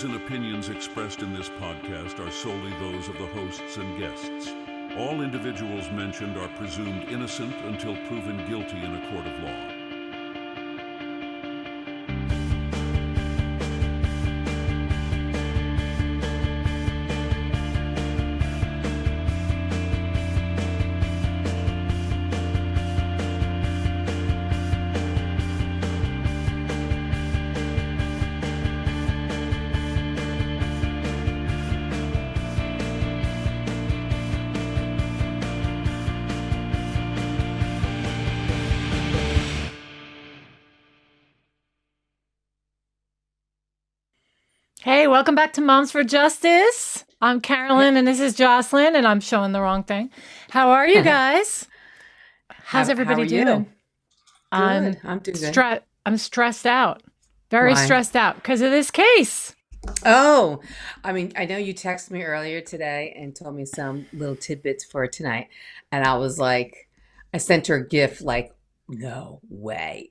And opinions expressed in this podcast are solely those of the hosts and guests. All individuals mentioned are presumed innocent until proven guilty in a court of law. Hey, welcome back to Moms for Justice. I'm Carolyn and this is Jocelyn, and I'm showing the wrong thing. How are you guys? How's everybody doing? Good. I'm doing good. I'm stressed out. Very stressed out because of this case. Oh, I mean, I know you texted me earlier today and told me some little tidbits for tonight. And I was like, I sent her a GIF like, no way.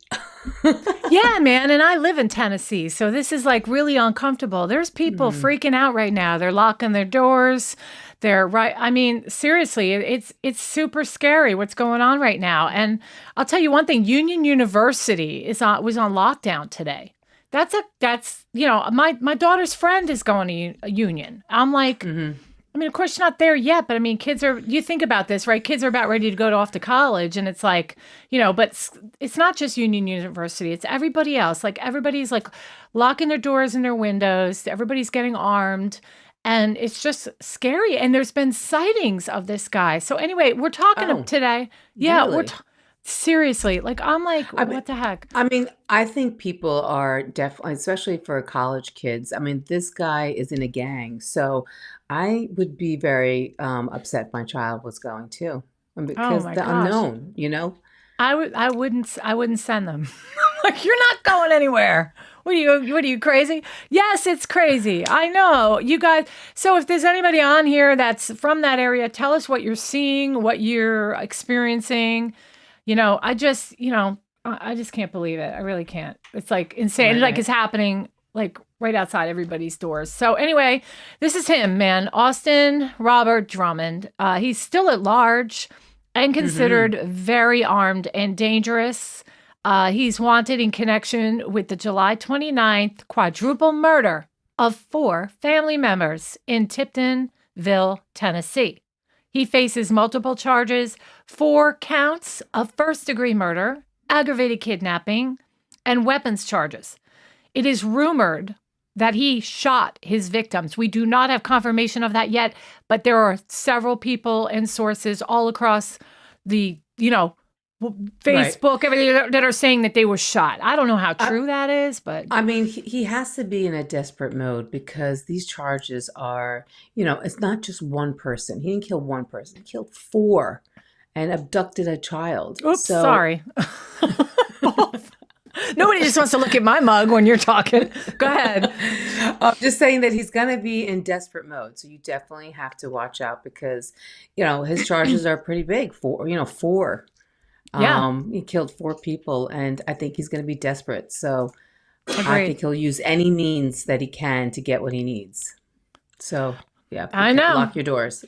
Yeah, man. And I live in Tennessee. So this is like really uncomfortable. There's people freaking out right now. They're locking their doors. They're right. I mean, seriously, it's super scary what's going on right now. And I'll tell you one thing, Union University was on lockdown today. That's my daughter's friend is going to Union. I'm like, I mean, of course, not there yet, but I mean, you think about this, right? Kids are about ready to go off to college, and it's like, but it's not just Union University, it's everybody else. Like, everybody's like locking their doors and their windows, everybody's getting armed, and it's just scary. And there's been sightings of this guy. So anyway, we're talking today. Yeah, really? Seriously, like, I'm like, what the heck? I mean, I think people are definitely, especially for college kids. I mean, this guy is in a gang, so I would be very upset if my child was going too, because my the gosh. unknown. I wouldn't send them. Like, you're not going anywhere. What are you crazy? Yes, it's crazy. I know, you guys. So if there's anybody on here that's from that area, tell us what you're seeing, what you're experiencing. I just can't believe it. I really can't. It's like insane. Right. Like, it's happening like right outside everybody's doors. So anyway, this is him, man. Austin Robert Drummond. He's still at large and considered very armed and dangerous. He's wanted in connection with the July 29th quadruple murder of 4 family members in Tiptonville, Tennessee. He faces multiple charges, 4 counts of first-degree murder, aggravated kidnapping, and weapons charges. It is rumored that he shot his victims. We do not have confirmation of that yet, but there are several people and sources all across the, Facebook, everything that are saying that they were shot. I don't know how true that is, but I mean, he has to be in a desperate mode because these charges are, it's not just one person. He didn't kill one person. He killed 4 and abducted a child. Oops, sorry. Nobody just wants to look at my mug when you're talking. Go ahead. I'm just saying that he's going to be in desperate mode. So you definitely have to watch out because, his charges are pretty big. 4. Yeah. He killed 4 people, and I think he's going to be desperate. So Agreed. I think he'll use any means that he can to get what he needs. So, yeah. I know. Lock your doors.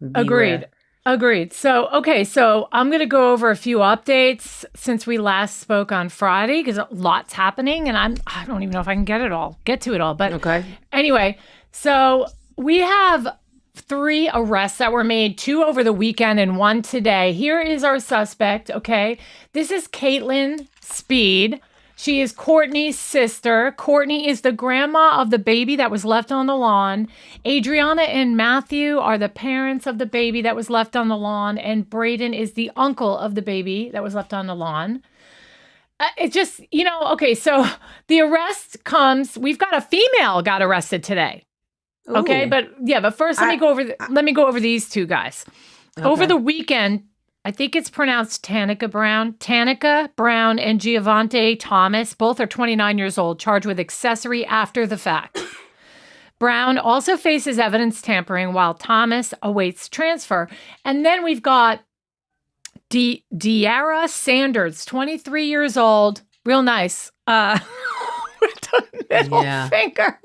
Agreed. So I'm going to go over a few updates since we last spoke on Friday, because lots happening, and I don't even know if I can get to it all. But okay. Anyway, so we have 3 arrests that were made, 2 over the weekend and 1 today. Here is our suspect, okay? This is Kaitlyn Speed. She is Cortney's sister. Cortney is the grandma of the baby that was left on the lawn. Adrianna and Matthew are the parents of the baby that was left on the lawn. And Braydon is the uncle of the baby that was left on the lawn. It just, okay, so the arrest comes, we've got a female got arrested today. Okay, Ooh. but first let me go over these 2 guys. Okay. Over the weekend, I think it's pronounced Tanika Brown and Giovante Thomas, both are 29 years old, charged with accessory after the fact. Brown also faces evidence tampering while Thomas awaits transfer. And then we've got Dyer Sanders, 23 years old, real nice. with the middle finger.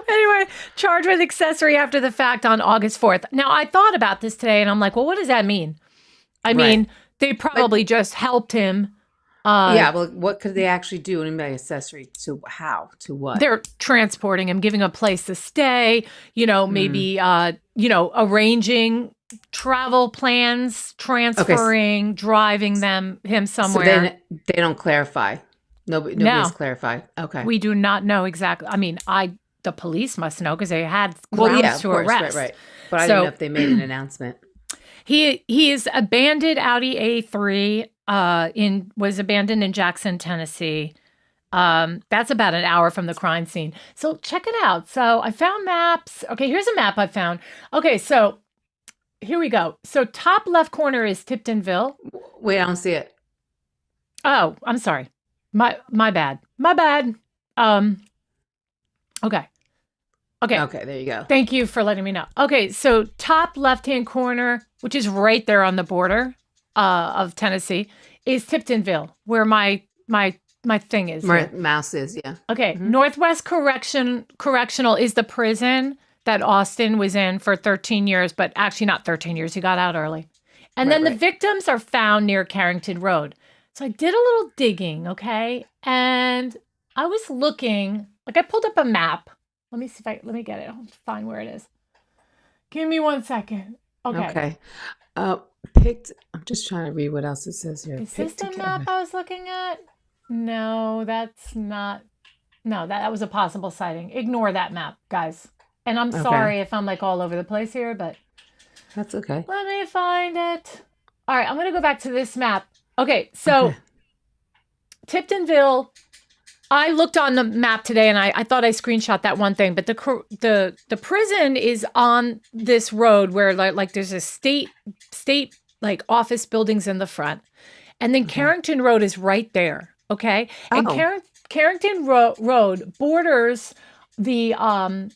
Anyway, charged with accessory after the fact on August 4th. Now, I thought about this today, and I'm like, well, what does that mean? I mean, they probably just helped him. Well, what could they actually do? And by accessory to how? To what? They're transporting him, giving a place to stay, maybe, arranging travel plans, transferring, driving him somewhere. So they don't clarify. Nobody's clarified. Okay. We do not know exactly. I mean, the police must know because they had grounds to arrest. Right. But I didn't know if they made an announcement. He is abandoned Audi A3 was abandoned in Jackson, Tennessee. That's about an hour from the crime scene. So check it out. So I found maps. Okay, here's a map I found. Okay, so here we go. So top left corner is Tiptonville. Wait, I don't see it. Oh, I'm sorry. My bad. Okay. Okay, there you go. Thank you for letting me know. Okay, so top left-hand corner, which is right there on the border of Tennessee, is Tiptonville, where my thing is. My mouse is, yeah. Okay, Northwest Correctional is the prison that Austin was in for 13 years, but actually not 13 years. He got out early. And then the victims are found near Carrington Road. So I did a little digging, okay? And I was looking, I pulled up a map. Let me see let me get it. I'll find where it is. Give me 1 second. Okay. I'm just trying to read what else it says here. Is this the map I was looking at? No, that's not. No, that was a possible sighting. Ignore that map, guys. And I'm sorry if I'm all over the place here, but that's okay. Let me find it. All right, I'm going to go back to this map. Okay, so Tiptonville. I looked on the map today, and I thought I screenshot that one thing, but the prison is on this road where there's a state office buildings in the front, and then Carrington Road is right there. Okay, and Carrington Road borders the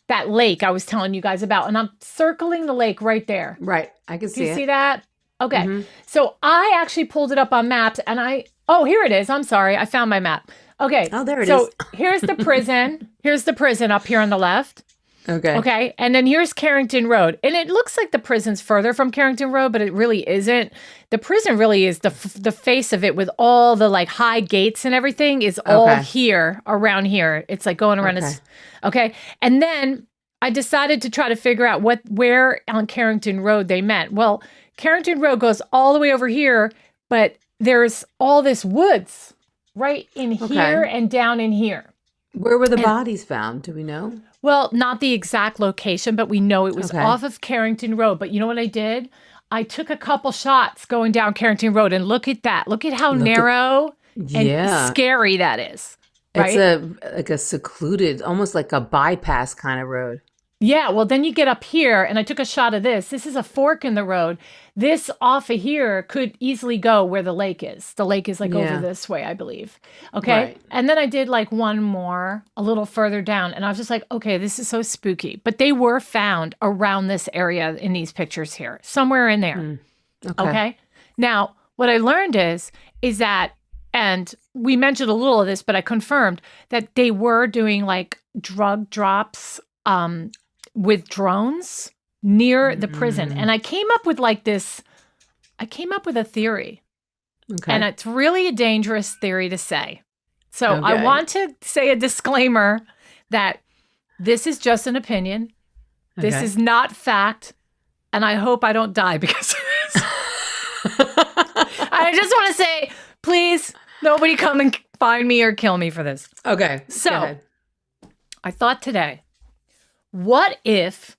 that lake I was telling you guys about, and I'm circling the lake right there. Right, I can see it. Do you see that? Okay, so I actually pulled it up on maps, and here it is. I'm sorry, I found my map. Okay. Oh, there it is. So here's the prison. Here's the prison up here on the left. Okay. Okay. And then here's Carrington Road. And it looks like the prison's further from Carrington Road, but it really isn't. The prison really is the face of it with all the high gates and everything is all here, around here. It's going around. Okay. And then I decided to try to figure out where on Carrington Road they meant. Well, Carrington Road goes all the way over here, but there's all this woods right in here and down in here. Where were the bodies found? Do we know? Well, not the exact location, but we know it was off of Carrington Road. But you know what I did? I took a couple shots going down Carrington Road, and look at that. Look at how narrow and scary that is. Right? It's a secluded, almost like a bypass kind of road. Yeah, well, then you get up here, and I took a shot of this. This is a fork in the road. This off of here could easily go where the lake is. The lake is over this way, I believe. Okay, right. And then I did one more a little further down, and I was just okay, this is so spooky. But they were found around this area in these pictures here, somewhere in there. Okay. Now, what I learned is that, and we mentioned a little of this, but I confirmed that they were doing drug drops, with drones near the prison. And I came up with a theory. Okay. And it's really a dangerous theory to say. So I want to say a disclaimer that this is just an opinion. This is not fact. And I hope I don't die because of this. I just want to say, please, nobody come and find me or kill me for this. Okay. So I thought today, what if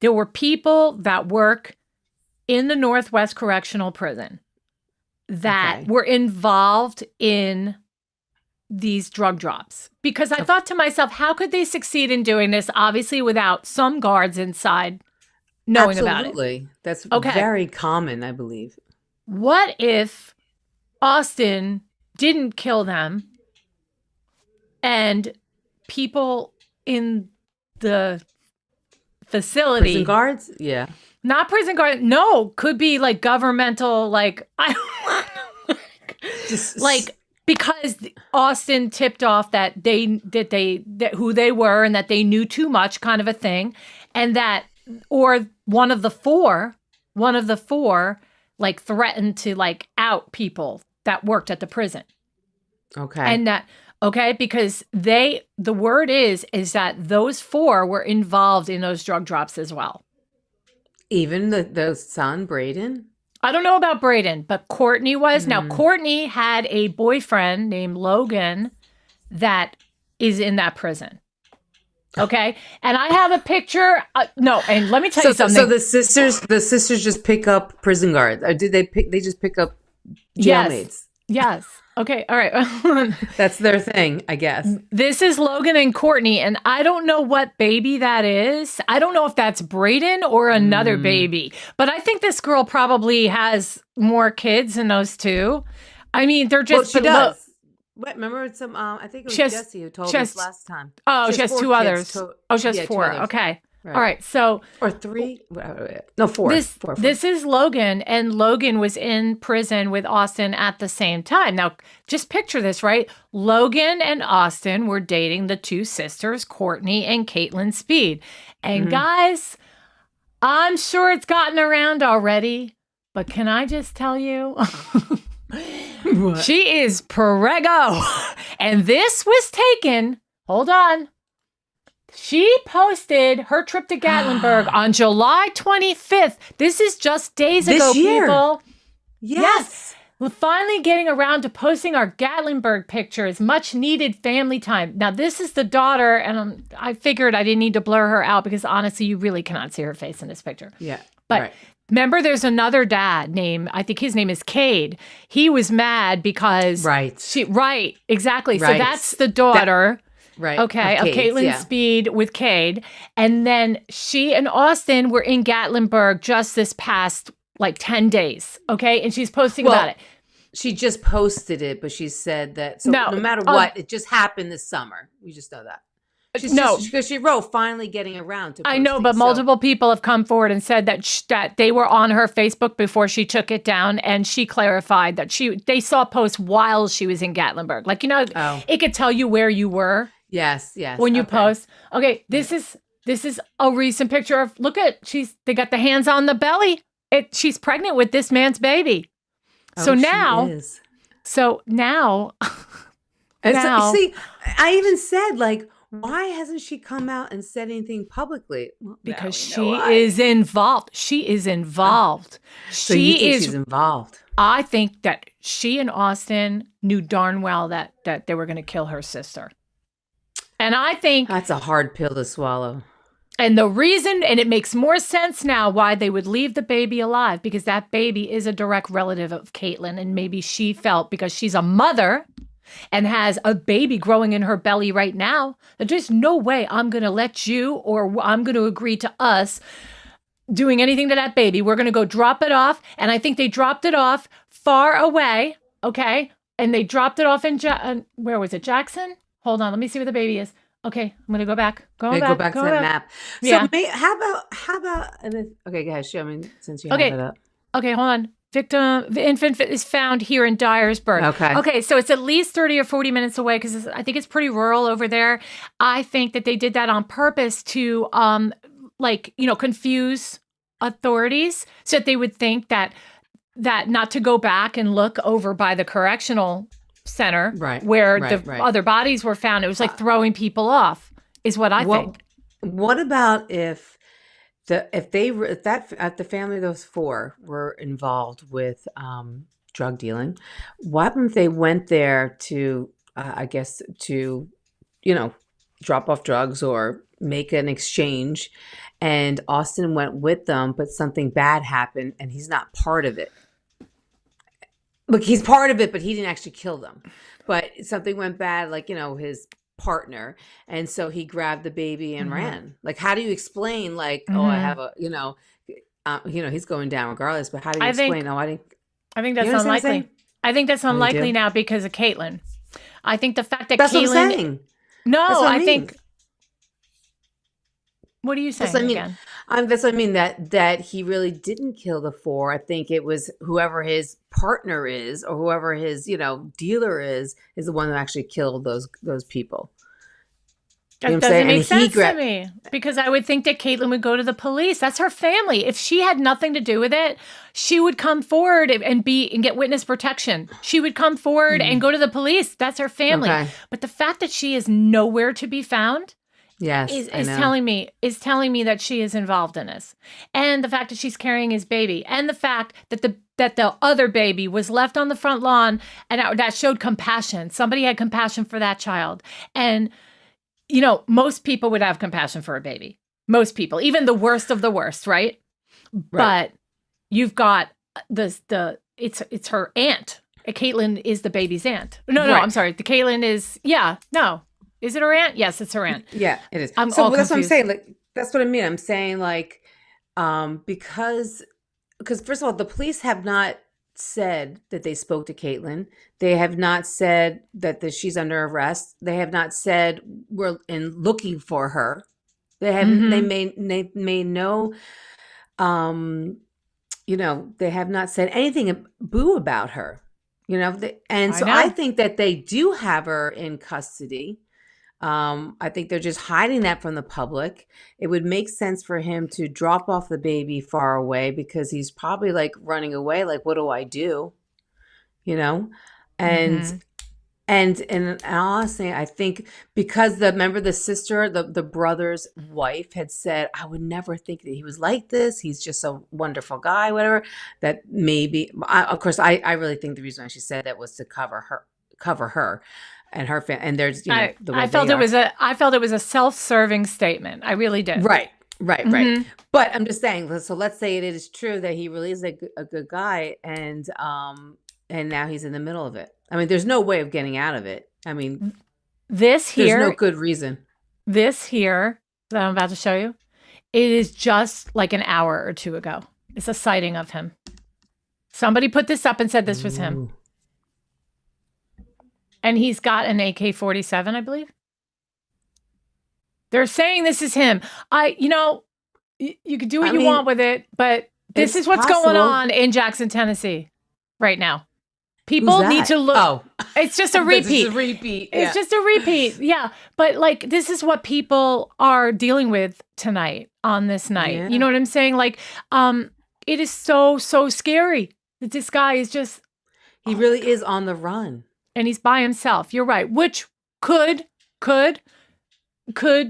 there were people that work in the Northwest Correctional Prison that were involved in these drug drops? Because I thought to myself, how could they succeed in doing this, obviously without some guards inside knowing about it? Absolutely. That's very common, I believe. What if Austin didn't kill them and people in the facility. Prison guards? Yeah. Not prison guards. No, could be governmental, because Austin tipped off that who they were and that they knew too much, kind of a thing, and that or one of the four like threatened to like out people that worked at the prison. Okay. And that because the word is that those four were involved in those drug drops as well. Even the son, Braydon? I don't know about Braydon, but Cortney was. Now, Cortney had a boyfriend named Logan that is in that prison. Okay? And I have a picture. No, and let me tell you something. So the sisters just pick up prison guards. Or did they just pick up jailmates? Yes. Okay. All right. That's their thing, I guess. This is Logan and Cortney, and I don't know what baby that is. I don't know if that's Braydon or another baby, but I think this girl probably has more kids than those two. I mean, they're just. Well, she does. What? Remember some? I think it was Jesse who told us last time. Oh, she has two others. She has four. Okay. Right. All right. So or three? No, four. Four. This is Logan, and Logan was in prison with Austin at the same time. Now, just picture this, right? Logan and Austin were dating the two sisters, Cortney and Kaitlyn Speed. And guys, I'm sure it's gotten around already, but can I just tell you? She is prego. And this was taken, hold on. She posted her trip to Gatlinburg on July 25th. This is just days ago, people. Yes. We're finally getting around to posting our Gatlinburg pictures. Much needed family time. Now, this is the daughter, and I figured I didn't need to blur her out because honestly, you really cannot see her face in this picture. Yeah. But remember, there's another dad named, I think his name is Cade. He was mad because. Right. Exactly. Right. So that's the daughter. Right. Okay. Of Kaitlyn Speed with Cade. And then she and Austin were in Gatlinburg just this past like 10 days. Okay. And she's posting about it. She just posted it, but she said that no matter what, it just happened this summer. We just know that. Because she wrote finally getting around to posting. I know, but multiple people have come forward and said that they were on her Facebook before she took it down, and she clarified that they saw posts while she was in Gatlinburg. Like, it could tell you where you were. Yes. When you post. Okay, this is a recent picture of they got the hands on the belly. She's pregnant with this man's baby. So now see, I even said like, why hasn't she come out and said anything publicly? Well, because she is involved. She is involved. So you think she's involved? I think that she and Austin knew darn well that they were going to kill her sister. And I think that's a hard pill to swallow. And the reason, and it makes more sense now why they would leave the baby alive, because that baby is a direct relative of Kaitlyn. And maybe she felt because she's a mother and has a baby growing in her belly right now, that there's no way I'm going to let you or I'm going to agree to us doing anything to that baby. We're going to go drop it off. And I think they dropped it off far away. Okay. And they dropped it off in, where was it? Jackson? Hold on. Let me see where the baby is. Okay. I'm going to go back. Go back to that map. So how about, okay, guys, show me since you have it up. Okay. Hold on. The infant is found here in Dyersburg. Okay. So it's at least 30 or 40 minutes away because I think it's pretty rural over there. I think that they did that on purpose to, confuse authorities so that they would think that not to go back and look over by the correctional center where the other bodies were found. It was like throwing people off is what I think. What about if the family of those four were involved with drug dealing? What happened if they went there to drop off drugs or make an exchange, and Austin went with them, but something bad happened and he's not part of it? Look, he's part of it, but he didn't actually kill them. But something went bad, like, his partner. And so he grabbed the baby and ran. Like, how do you explain, like, I have a, he's going down regardless. But how do you explain, I didn't. I think that's unlikely. I think that's unlikely now because of Kaitlyn. I think the fact that that's Kaitlyn. What I'm saying. No, I think. What are you saying again? That's what I mean, that he really didn't kill the four. I think it was whoever his partner is, or whoever his, dealer is the one who actually killed those people. You know That what I'm saying? doesn't make And sense to me, because I would think that Kaitlyn would go to the police. That's her family. If she had nothing to do with it, she would come forward and get witness protection. She would come forward and go to the police. That's her family. Okay. But the fact that she is nowhere to be found Yes, is I know. telling me that she is involved in this. And the fact that she's carrying his baby, and the fact that the other baby was left on the front lawn, and that showed compassion. Somebody had compassion for that child. And most people would have compassion for a baby. Most people, even the worst of the worst, right? But you've got it's her aunt. Kaitlyn is the baby's aunt. No, I'm sorry. The Kaitlyn is, no. Is it her aunt? Yes, it's her aunt. Yeah, it is. I'm So all that's what I'm confused. saying. Like, that's what I mean. I'm saying, like, because first of all, the police have not said that they spoke to Kaitlyn. They have not said that she's under arrest. They have not said we're looking for her. They have they made no they have not said anything boo about her. I think that they do have her in custody. I think they're just hiding that from the public. It would make sense for him to drop off the baby far away, because he's probably like running away. Like, what do I do? And honestly, I think because remember the sister, the brother's wife had said, I would never think that he was like this. He's just a wonderful guy, whatever. That maybe, of course, I really think the reason why she said that was to cover her. And her family, and there's, I felt it was a self-serving statement. I really did. Right. But I'm just saying. So let's say it is true that he really is a good guy, and now he's in the middle of it. I mean, there's no way of getting out of it. I mean, there's no good reason. This here that I'm about to show you, it is just like an hour or two ago. It's a sighting of him. Somebody put this up and said this was him. And he's got an AK-47, I believe. They're saying this is him. You could do what you want with it, but this is what's going on in Jackson, Tennessee right now. People need to look. Oh, it's just a repeat. It's just a repeat. Yeah. But like, this is what people are dealing with tonight on this night. Yeah. You know what I'm saying? Like, it is so scary that this guy is just. He really is on the run. And he's by himself. You're right. Which could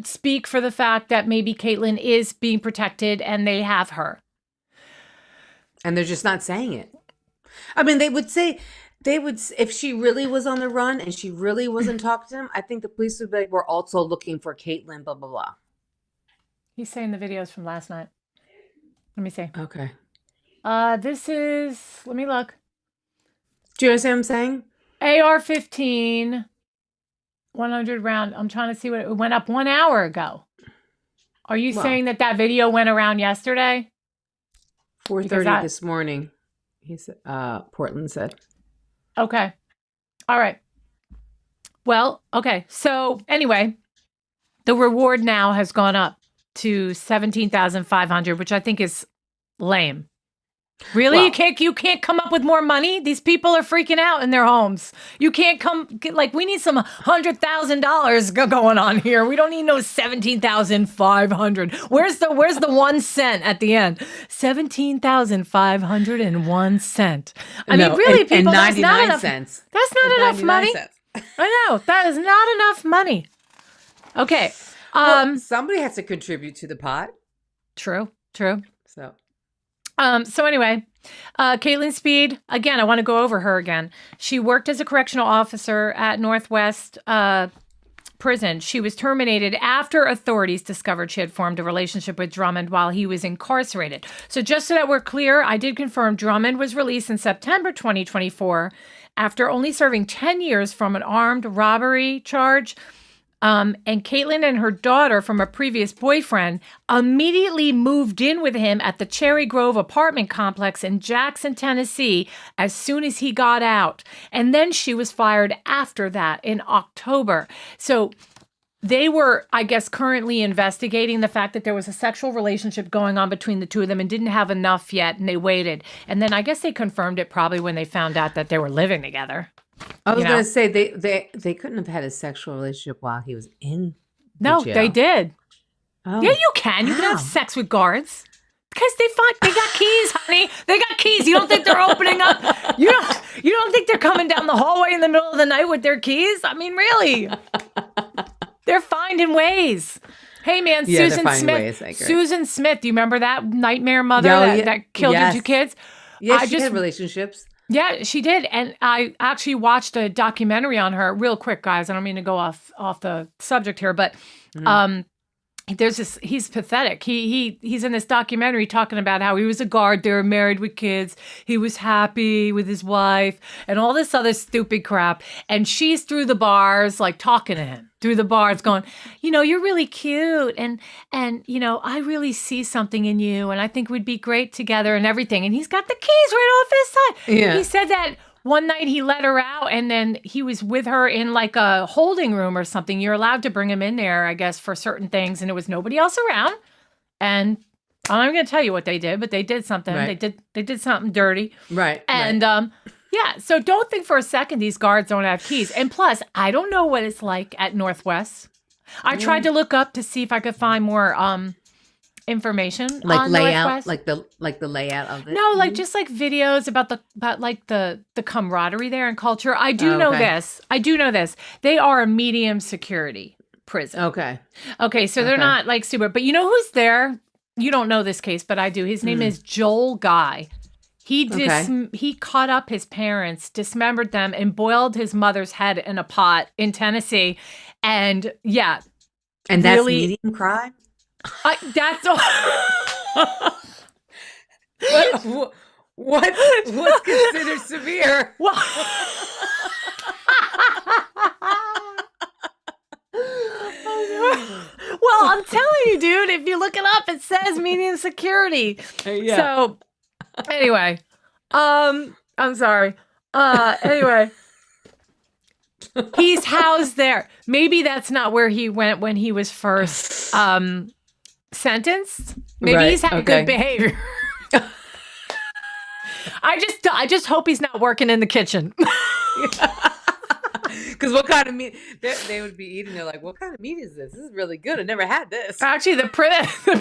speak for the fact that maybe Kaitlyn is being protected and they have her. And they're just not saying it. I mean, if she really was on the run and she really wasn't talking to him, I think the police would be like, we're also looking for Kaitlyn, blah, blah, blah. He's saying the videos from last night. Let me see. Okay. This is, let me look. Do you understand what I'm saying? AR-15, 100 round. I'm trying to see what it went up 1 hour ago. Are you saying that video went around yesterday? 4:30 this morning. He said, Portland said. Okay. All right. Well, okay. So anyway, the reward now has gone up to $17,500, which I think is lame. Really? Well, you can't come up with more money? These people are freaking out in their homes. You can't we need some $100,000 going on here. We don't need no $17,500. Where's the 1 cent at the end? $17,501. I mean, really, people, and that's not enough. Cents. That's not enough money. I know. That is not enough money. Okay. Somebody has to contribute to the pot. True. So anyway, Kaitlyn Speed, again, I want to go over her again. She worked as a correctional officer at Northwest Prison. She was terminated after authorities discovered she had formed a relationship with Drummond while he was incarcerated. So just so that we're clear, I did confirm Drummond was released in September 2024 after only serving 10 years from an armed robbery charge. And Kaitlyn and her daughter from a previous boyfriend immediately moved in with him at the Cherry Grove apartment complex in Jackson, Tennessee, as soon as he got out. And then she was fired after that in October. So they were, I guess, currently investigating the fact that there was a sexual relationship going on between the two of them and didn't have enough yet, and they waited. And then I guess they confirmed it probably when they found out that they were living together. I was going to say they couldn't have had a sexual relationship while he was in the No, jail. they did. Oh, Yeah, you can. You can have sex with guards. Because they got keys, honey. They got keys. You don't think they're opening up? You don't think they're coming down the hallway in the middle of the night with their keys? I mean, really? They're finding ways. Hey, man, Yeah, Susan Smith. Susan Smith, do you remember that nightmare mother that killed her 2 kids? Yeah, she had relationships. Yeah, she did. And I actually watched a documentary on her real quick, guys. I don't mean to go off the subject here, but there's this, he's pathetic. He's in this documentary talking about how he was a guard. They were married with kids. He was happy with his wife and all this other stupid crap. And she's through the bars, like talking to him through the bars going, you're really cute. And, I really see something in you. And I think we'd be great together and everything. And he's got the keys right off his side. Yeah. He said that one night he let her out and then he was with her in like a holding room or something. You're allowed to bring him in there, I guess, for certain things. And there was nobody else around. And I'm not going to tell you what they did, but they did something. Right. They did something dirty. Right. And yeah, so don't think for a second these guards don't have keys. And plus, I don't know what it's like at Northwest. I tried to look up to see if I could find more information on layout, Northwest. like the layout of it. No, like just like videos about the camaraderie there and culture. I do know this. They are a medium security prison. Okay, so they're not like super. But you know who's there? You don't know this case, but I do. His name is Joel Guy. He cut up his parents, dismembered them, and boiled his mother's head in a pot in Tennessee. And yeah, and that's medium crime. That's all. What's considered severe? Well, I'm telling you, dude. If you look it up, it says medium security. Yeah. So, anyway, I'm sorry. Anyway. He's housed there. Maybe that's not where he went when he was first sentenced. Maybe he's had good behavior. I just hope he's not working in the kitchen. Because what kind of meat they would be eating? They're like, what kind of meat is this? This is really good. I never had this. Actually, the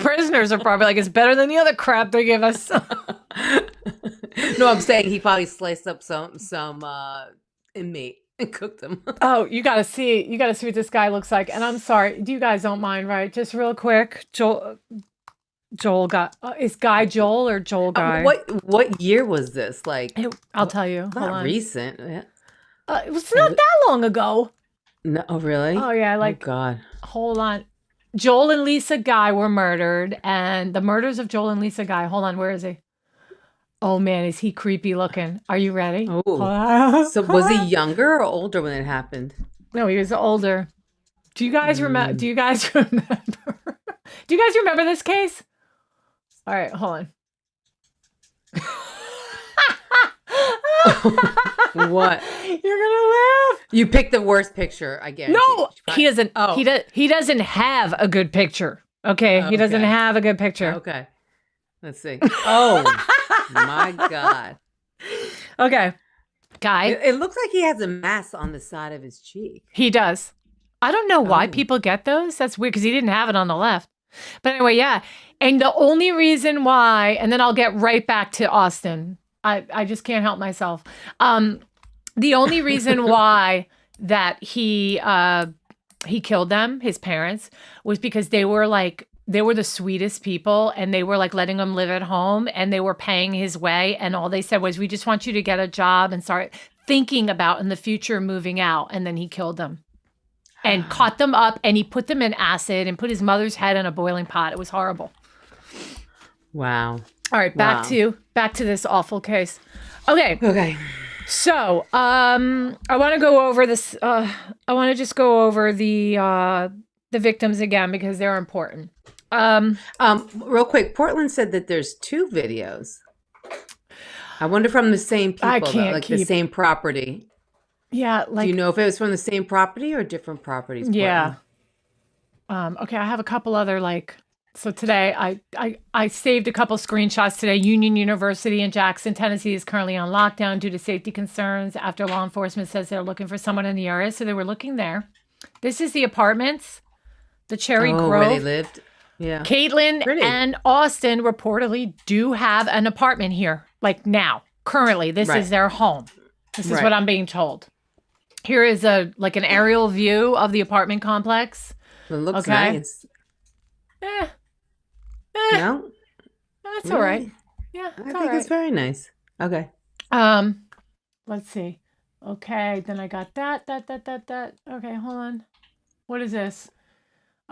prisoners are probably like, it's better than the other crap they give us. No, I'm saying he probably sliced up some inmate and cooked them. Oh, you gotta see what this guy looks like. And I'm sorry, you guys don't mind, right? Just real quick, Joel Guy. Is Guy Joel or Joel Guy? What year was this? Like, I'll tell you. Hold not on. recent. Yeah. It was not that long ago. No, oh, really? Oh yeah, Oh God. Hold on. Joel and Lisa Guy were murdered, and the murders of Joel and Lisa Guy. Hold on, where is he? Oh man, is he creepy looking? Are you ready? Oh. So was he younger or older when it happened? No, he was older. Do you guys remember? Do you guys remember? Do you guys remember this case? All right, hold on. What? You're gonna laugh. You picked the worst picture, I guess. No, he doesn't. Oh. He doesn't have a good picture. Okay, he doesn't have a good picture. Okay, let's see. Oh my God. Okay, Guy. It looks like he has a mass on the side of his cheek. He does. I don't know why people get those. That's weird because he didn't have it on the left. But anyway, yeah. And the only reason why, and then I'll get right back to Austin. I just can't help myself. The only reason why that he killed them, his parents, was because they were the sweetest people and they were like letting him live at home and they were paying his way. And all they said was, we just want you to get a job and start thinking about in the future moving out. And then he killed them and caught them up and he put them in acid and put his mother's head in a boiling pot. It was horrible. Wow. All right, back to this awful case. Okay. So, I want to go over this. I want to just go over the victims again because they're important. Real quick, Portland said that there's 2 videos. I wonder from the same people, the same property. Yeah, do you know if it was from the same property or different properties? Yeah. Okay, I have a couple other so today I saved a couple screenshots today. Union University in Jackson, Tennessee is currently on lockdown due to safety concerns after law enforcement says they're looking for someone in the area. So they were looking there. This is the apartments, the Cherry Grove. Where they lived. Yeah. Kaitlyn Pretty. and Austin reportedly do have an apartment here, like now. Currently, this is their home. This is what I'm being told. Here is an aerial view of the apartment complex. It looks nice. No? That's all right. Yeah, I think it's very nice. Okay. Let's see. Okay, then I got that. Okay, hold on. What is this?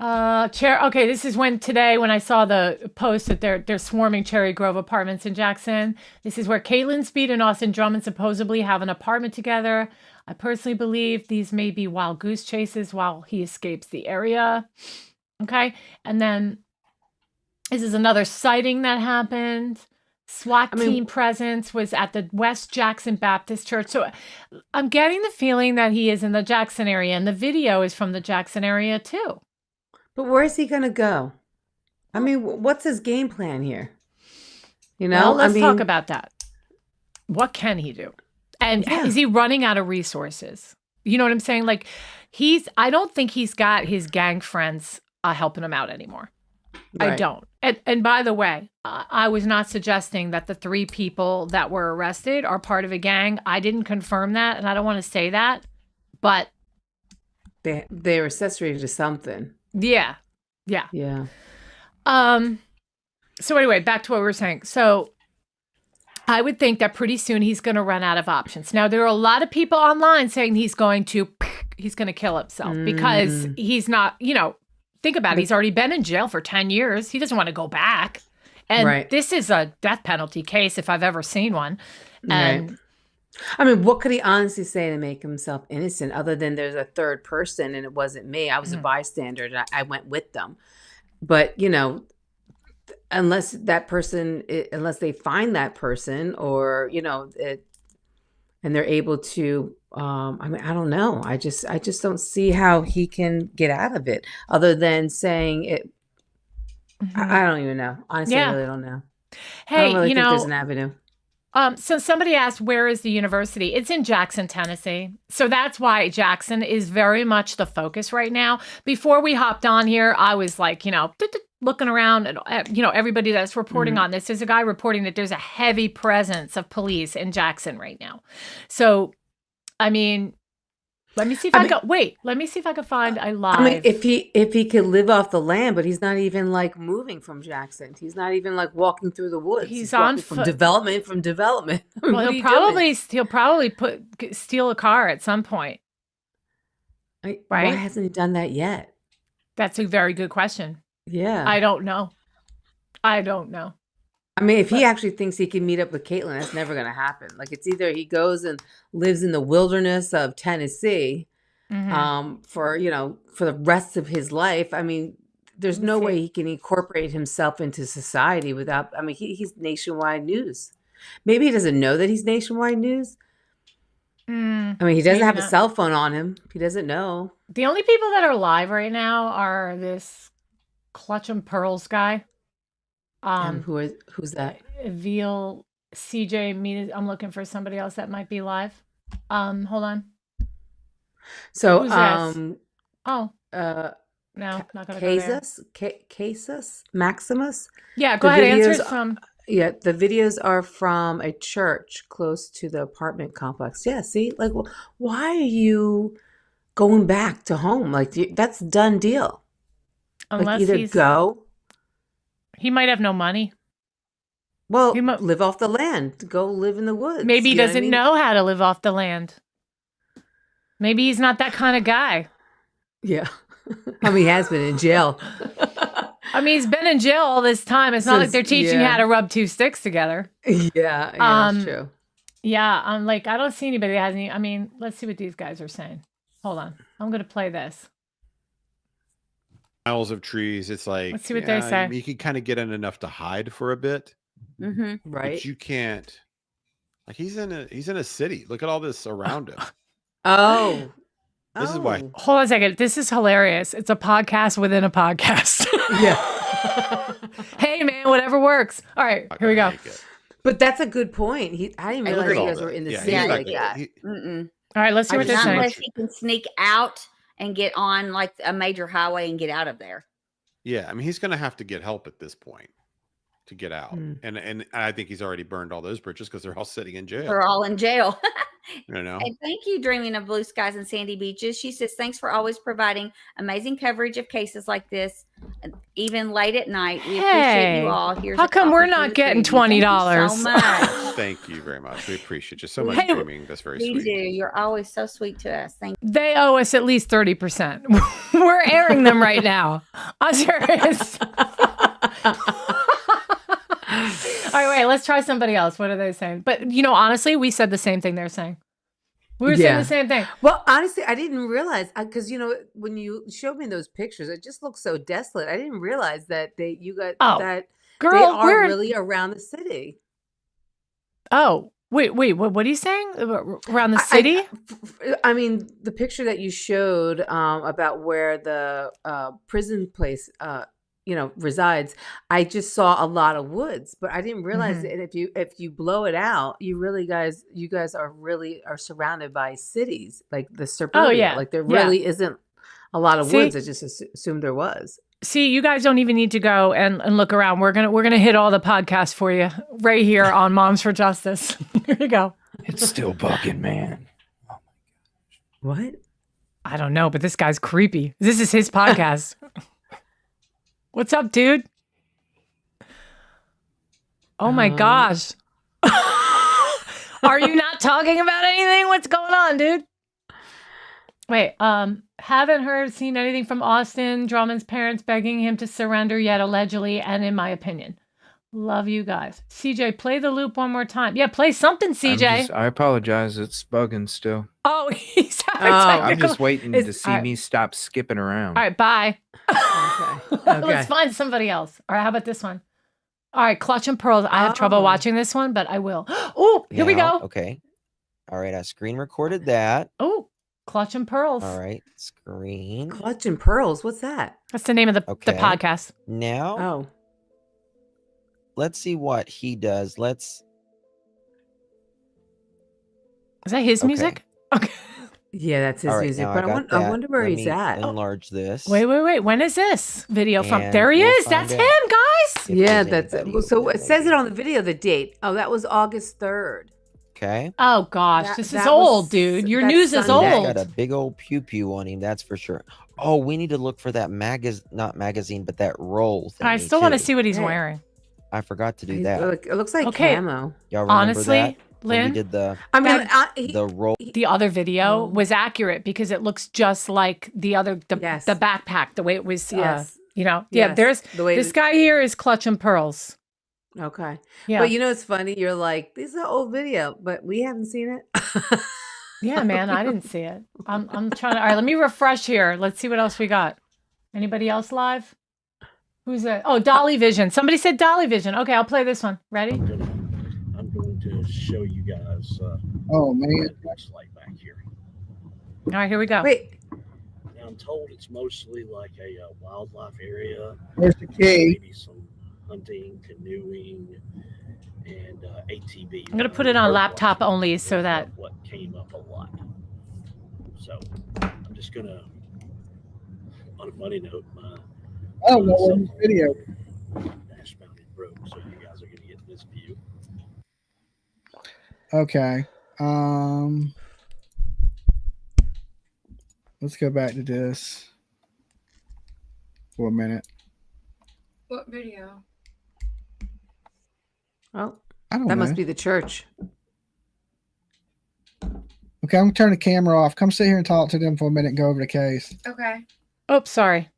Okay, this is when I saw the post that they're swarming Cherry Grove apartments in Jackson. This is where Kaitlyn Speed and Austin Drummond supposedly have an apartment together. I personally believe these may be wild goose chases while he escapes the area. Okay, and then this is another sighting that happened. SWAT team presence was at the West Jackson Baptist Church. So I'm getting the feeling that he is in the Jackson area, and the video is from the Jackson area too. But where is he going to go? I mean, what's his game plan here? You know, well, let's talk about that. What can he do? And is he running out of resources? You know what I'm saying? Like, I don't think he's got his gang friends helping him out anymore. Right. I don't. And by the way, I was not suggesting that the 3 people that were arrested are part of a gang. I didn't confirm that, and I don't want to say that, but they're accessory to something. Yeah. So anyway, back to what we were saying. So I would think that pretty soon he's going to run out of options. Now, there are a lot of people online saying he's going to kill himself because he's not, think about it. He's already been in jail for 10 years. He doesn't want to go back. And this is a death penalty case if I've ever seen one. And I mean, what could he honestly say to make himself innocent other than there's a third person and it wasn't me? I was a bystander and I went with them. But, unless they find that person or, and they're able to, I don't know. I just don't see how he can get out of it other than saying it. I don't even know. Honestly, I really don't know. Hey, I don't really think there's an avenue. So somebody asked, where is the university? It's in Jackson, Tennessee. So that's why Jackson is very much the focus right now. Before we hopped on here, I was like, looking around at, everybody that's reporting on this. There's a guy reporting that there's a heavy presence of police in Jackson right now. So, I mean, let me see if let me see if I can find a live. I mean, if he could live off the land, but he's not even moving from Jackson. He's not even walking through the woods. He's on foot. From development. Well, he'll probably steal a car at some point. Right? Why hasn't he done that yet? That's a very good question. Yeah. I don't know. I mean, if he actually thinks he can meet up with Kaitlyn, that's never going to happen. It's either he goes and lives in the wilderness of Tennessee for the rest of his life. I mean, there's no way he can incorporate himself into society without, he's nationwide news. Maybe he doesn't know that he's nationwide news. He doesn't have a cell phone on him. He doesn't know. The only people that are live right now are this Clutch 'em Pearls guy. Who's that? Veal CJ. I'm looking for somebody else that might be live. Hold on. So Who's this? No, not gonna go there. Casus Maximus. Yeah, go ahead. Answer from. Yeah, the videos are from a church close to the apartment complex. Yeah, see, why are you going back to home? That's done deal. Unless either go. He might have no money. Well, live off the land. Go live in the woods. Maybe he doesn't know how to live off the land. Maybe he's not that kind of guy. Yeah. He has been in jail. He's been in jail all this time. It's not like they're teaching you how to rub 2 sticks together. Yeah, that's true. Yeah, I don't see anybody that has any. Let's see what these guys are saying. Hold on. I'm going to play this. Miles of trees. It's let's see what they say. You can kind of get in enough to hide for a bit. Right. But you can't. He's in a city. Look at all this around him. Oh. This is why. Oh. Hold on a second. This is hilarious. It's a podcast within a podcast. Yeah. Hey, man, whatever works. All right, here we go. But that's a good point. I didn't And look realize at you all guys that. were in the Yeah, city he's not like good. that. All right, let's see what they're Not saying. Unless he can sneak out and get on like a major highway and get out of there. Yeah, I mean, he's going to have to get help at this point to get out. And I think he's already burned all those bridges because they're all sitting in jail. They're all in jail. You know? And thank you, Dreaming of Blue Skies and Sandy Beaches. She says, thanks for always providing amazing coverage of cases like this, even late at night. We appreciate you all. Here's how a come coffee we're for not the getting three of you. Thank $20? you so much. Thank you very much. We appreciate you so much, Hey, Dreaming. That's very We sweet. do. You're always so sweet to us. Thank you. They owe us at least 30%. We're airing them right now. I'm serious. All right, wait, let's try somebody else. What are they saying? But, honestly, we said the same thing they're saying. We were saying the same thing. Well, honestly, I didn't realize because when you showed me those pictures, it just looked so desolate. I didn't realize that that Girl, they are we're really around the city. Oh, wait, what are you saying? Around the city? I mean, the picture that you showed about where the prison place resides, I just saw a lot of woods, but I didn't realize that if you blow it out, you guys are surrounded by cities like the suburbia. Oh, yeah. Like there really isn't a lot of See? woods. I just assumed there was. See, you guys don't even need to go and look around. We're gonna hit all the podcasts for you right here on Moms for Justice. Here you go. It's still bugging, man. What? I don't know, but this guy's creepy. This is his podcast. What's up, dude? Oh my gosh. Are you not talking about anything? What's going on, dude? Wait, haven't seen anything from Austin. Drummond's parents begging him to surrender yet, allegedly, and in my opinion. Love you guys. CJ, play the loop one more time. Yeah, play something, CJ. I apologize. It's bugging still. Oh, he's having I'm technical- just waiting to see me stop skipping around. All right, bye. Okay. Let's find somebody else. All right, how about this one? All right, Clutch and Pearls. I have trouble watching this one, but I will. Oh, here we go. Okay. All right, I screen recorded that. Oh, Clutch and Pearls. All right, screen. Clutch and Pearls. What's that? That's the name of the podcast. Now, Oh, let's see what he does. Is that his music? Okay. yeah, that's his All right, music. now But got I that. wonder where Let he's me at. Enlarge this. Wait. When is this video from? And There he we'll is. That's find him, out. guys. If Yeah, there's that's anybody it. So over it there, says it maybe. on the video, the date. Oh, that was August 3rd. Okay. Oh gosh, That- this is that old, was- dude. Your that's news is Sunday. He's old. got a big old pew on him, that's for sure. Oh, we need to look for that not magazine, but that roll thing. I still want to too. see what he's Yeah. wearing. I forgot to do He's- that. It looks like Okay. camo. Y'all remember Honestly, that? When we Lynn, did the I mean, the roll. the other video Oh. was accurate because it looks just like the Yes. the backpack, the way it was. Yes. Yeah. Yes. There's The way this guy here is Clutch and Pearls. Okay. Yeah. But it's funny. You're like, this is an old video, but we haven't seen it. Yeah, man, I didn't see it. I'm trying to. All right, let me refresh here. Let's see what else we got. Anybody else live? Who's that? Oh, Dolly Vision. Somebody said Dolly Vision. Okay, I'll play this one. Ready? I'm going to show you guys Oh man, what it looks like back here. All right, here we go. Wait. Now I'm told it's mostly like a wildlife area, where's the key? maybe some hunting, canoeing, and ATV. I'm gonna put it on bird laptop watching only so was, that- what came up a lot. So I'm just gonna, on a funny note, my I don't know where this video. dash mounted broke, so you guys are gonna get this view. Okay. Let's go back to this for a minute. What video? Oh, I don't that know. must be the church. Okay, I'm gonna turn the camera off. Come sit here and talk to them for a minute and go over the case. Okay. Oh, sorry.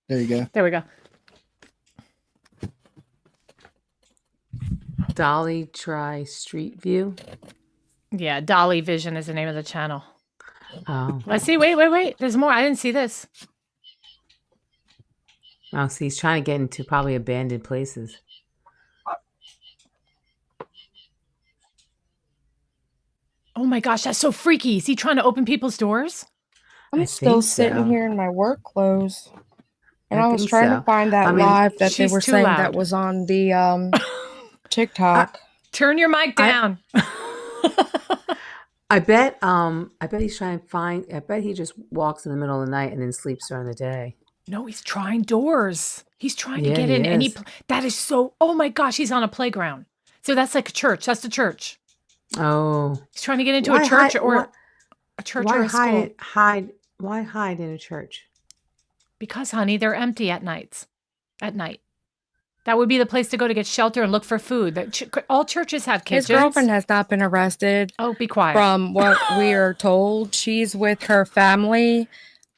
There you go. There we go. Dolly Try Street View. Yeah, Dolly Vision is the name of the channel. Oh. Let's see. Wait. There's more. I didn't see this. Oh, see, he's trying to get into probably abandoned places. Oh my gosh, that's so freaky. Is he trying to open people's doors? I'm I still think sitting so. here in my work clothes. And I I was think trying to so. find that I mean, live that they She's were too saying loud. that was on the TikTok. Turn your mic down. I bet he's trying to find. I bet he just walks in the middle of the night and then sleeps during the day. No, he's trying doors. He's trying to Yeah, get he in any. is. That is so. Oh my gosh, he's on a playground. So that's like a church. That's the church. Oh, He's trying to get into Why a church hide- or why- a church why or a school. Why hide in a church? Because, honey, they're empty at nights. At night, that would be the place to go to get shelter and look for food. All churches have kitchens. His girlfriend has not been arrested. Oh, be quiet. From what we are told, she's with her family.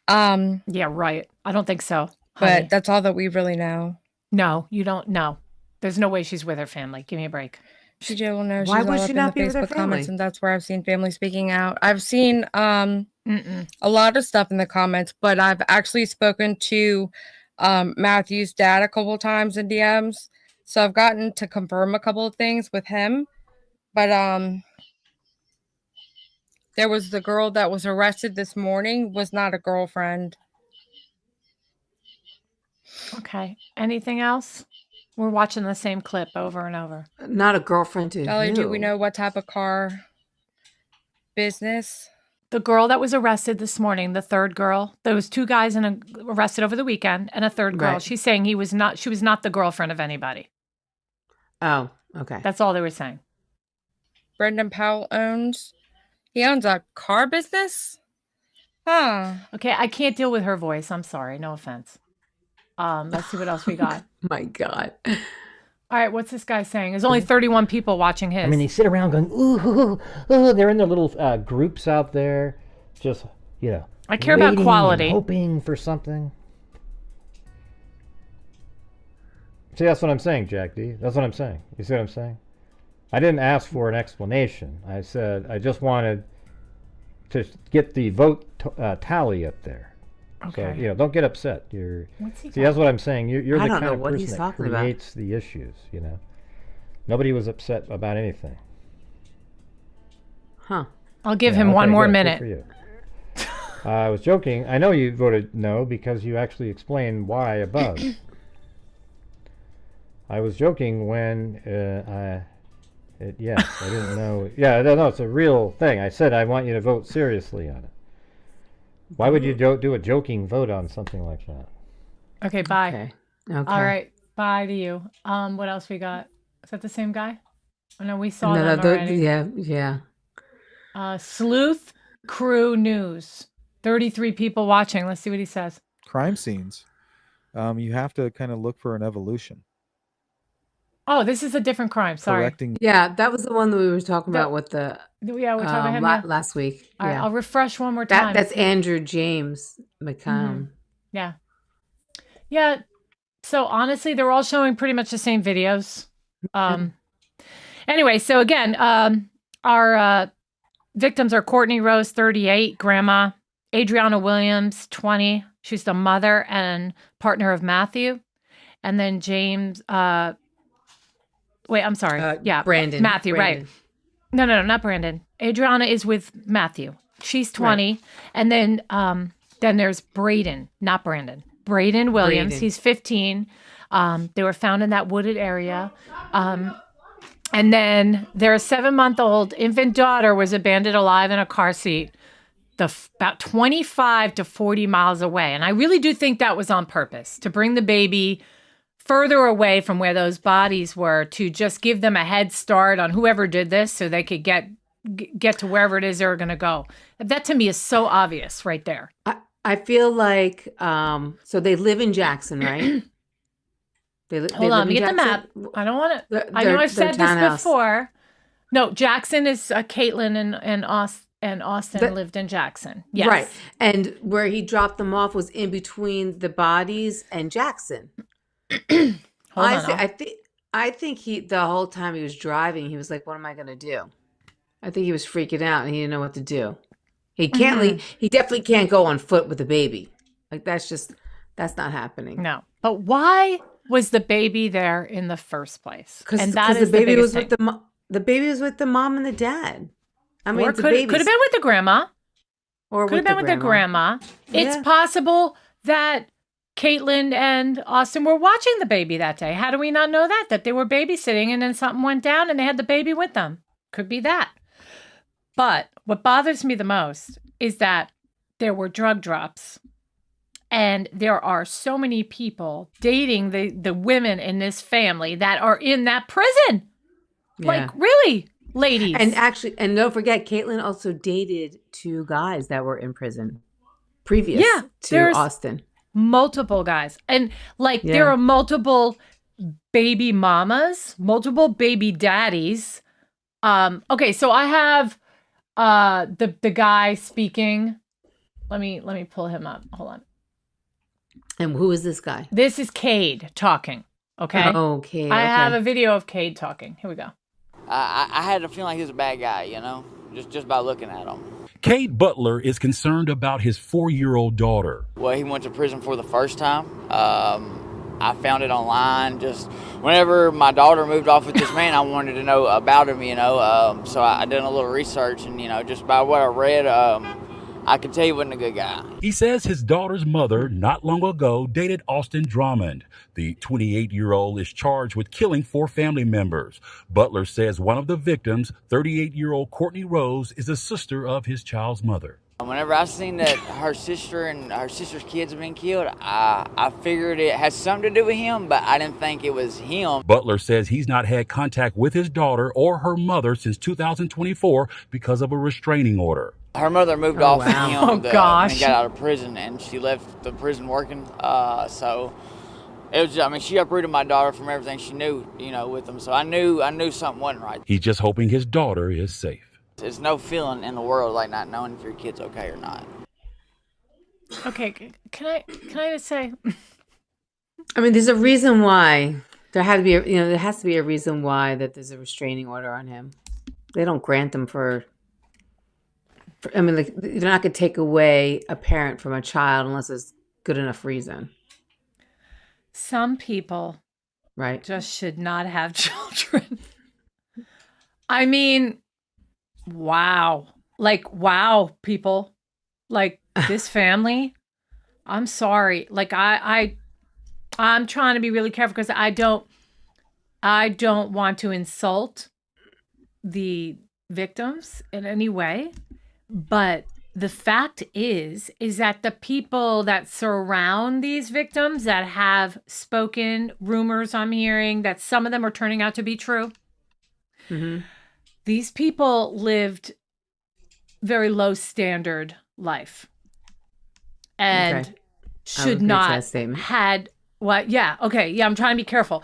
Yeah, right. I don't think so. Honey. But that's all that we really know. No, you don't know. There's no way she's with her family. Give me a break. CJ will know. She's Why all would up she in not the be with her Facebook comments, family? and that's where I've seen family speaking out. I've seen a lot of stuff in the comments, but I've actually spoken to Matthew's dad a couple of times in DMs, so I've gotten to confirm a couple of things with him. But there was the girl that was arrested this morning was not a girlfriend. Okay. Anything else? We're watching the same clip over and over. Not a girlfriend to Dolly, do we who? know what type of car business? The girl that was arrested this morning, the third girl, there was two guys arrested over the weekend and a third girl. Right. She's saying she was not the girlfriend of anybody. Oh, okay. That's all they were saying. Brendan Powell owns a car business? Huh. Okay, I can't deal with her voice. I'm sorry. No offense. Let's see what else we got. My God. All right, what's this guy saying? There's only 31 people watching his. I mean, they sit around going, ooh, they're in their little groups out there, just, I care about waiting quality. and hoping for something. See, that's what I'm saying, Jack D. That's what I'm saying. You see what I'm saying? I didn't ask for an explanation. I said I just wanted to get the vote tally up there. Okay. So, don't get upset. What's he See, that's what I'm saying. You're I the don't kind know of what person he's that talking about. creates the issues, Nobody was upset about anything. Huh. I'll give him Okay, one more good. Good minute. for you. I was joking. I know you voted no because you actually explained why above. I was joking when I didn't know. Yeah, no, it's a real thing. I said I want you to vote seriously on it. Why would you do a joking vote on something like that? Okay, bye. Okay. All right, bye to you. What else we got? Is that the same guy? Oh, no, we saw No, them already. yeah. Sleuth Crew News. 33 people watching. Let's see what he says. Crime scenes. You have to kind of look for an evolution. Oh, this is a different crime. Sorry. Correcting. Yeah, that was the one that we were talking about with the Yeah, we're talking about him. Yeah. last week. All right, Yeah. I'll refresh one more time. That's Andrew James McCown. Yeah. Yeah. So honestly, they're all showing pretty much the same videos. Anyway, so again, our victims are Cortney Rose, 38, grandma, Adrianna Williams, 20. She's the mother and partner of Matthew. And then James, wait, I'm sorry. Yeah. Brandon. Matthew, right. No, not Brandon. Adrianna is with Matthew. She's 20. Right. And then there's Braydon, not Brandon. Braydon Williams. He's 15. They were found in that wooded area. And then their 7-month-old infant daughter was abandoned alive in a car seat about 25 to 40 miles away. And I really do think that was on purpose, to bring the baby further away from where those bodies were, to just give them a head start on whoever did this so they could get to wherever it is they were going to go. That to me is so obvious right there. I feel like, so they live in Jackson, right? Hold on, let me get the map. I don't want to. I know I've said this before. No, Jackson is Kaitlyn and Austin lived in Jackson. Yes. Right. And where he dropped them off was in between the bodies and Jackson. I think he, the whole time he was driving, he was like, what am I going to do? I think he was freaking out and he didn't know what to do. He can't leave. He definitely can't go on foot with a baby. Like that's not happening. No. But why was the baby there in the first place? Because the baby was with the baby was with the mom and the dad. I mean, or could have been with the grandma. Or Could have been with the grandma. It's possible that Kaitlyn and Austin were watching the baby that day. How do we not know that? That they were babysitting and then something went down and they had the baby with them. Could be that. But what bothers me the most is that there were drug drops. And there are so many people dating the women in this family that are in that prison. Yeah. Like, really, ladies. And don't forget, Kaitlyn also dated 2 guys that were in prison previous to Austin. Multiple guys. And like there are multiple baby mamas, multiple baby daddies. Okay, so I have the guy speaking. Let me pull him up. Hold on. And who is this guy? This is Cade talking. Okay. Oh, Cade. I have a video of Cade talking. Here we go. I had a feeling like he was a bad guy, you know, just by looking at him. Cade Butler is concerned about his 4-year-old daughter. Well, he went to prison for the first time. I found it online. Just whenever my daughter moved off with this man, I wanted to know about him, you know. So I did a little research, and, you know, just by what I read, I could tell he wasn't a good guy. He says his daughter's mother not long ago dated Austin Drummond. The 28-year-old is charged with killing 4 family members. Butler says one of the victims, 38-year-old Cortney Rose, is a sister of his child's mother. Whenever I seen that her sister and her sister's kids have been killed, I figured it has something to do with him, but I didn't think it was him. Butler says he's not had contact with his daughter or her mother since 2024 because of a restraining order. Her mother moved off with him Oh, gosh. and got out of prison, and she left the prison working. So it was, I mean, she uprooted my daughter from everything she knew, you know, with him. So I knew something wasn't right. He's just hoping his daughter is safe. There's no feeling in the world like not knowing if your kid's okay or not. Okay, can I just say? I mean, there's a reason why there has to be a reason why that there's a restraining order on him. They don't grant them for I mean, like, they're not going to take away a parent from a child unless there's good enough reason. Some people, right, just should not have children. I mean, wow. Like, wow, people. Like, this family. I'm sorry. Like, I'm trying to be really careful because I don't want to insult the victims in any way. But the fact is that the people that surround these victims that have spoken, rumors I'm hearing that some of them are turning out to be true. Mm-hmm. These people lived very low standard life and should not had what? Yeah. Okay. Yeah. I'm trying to be careful.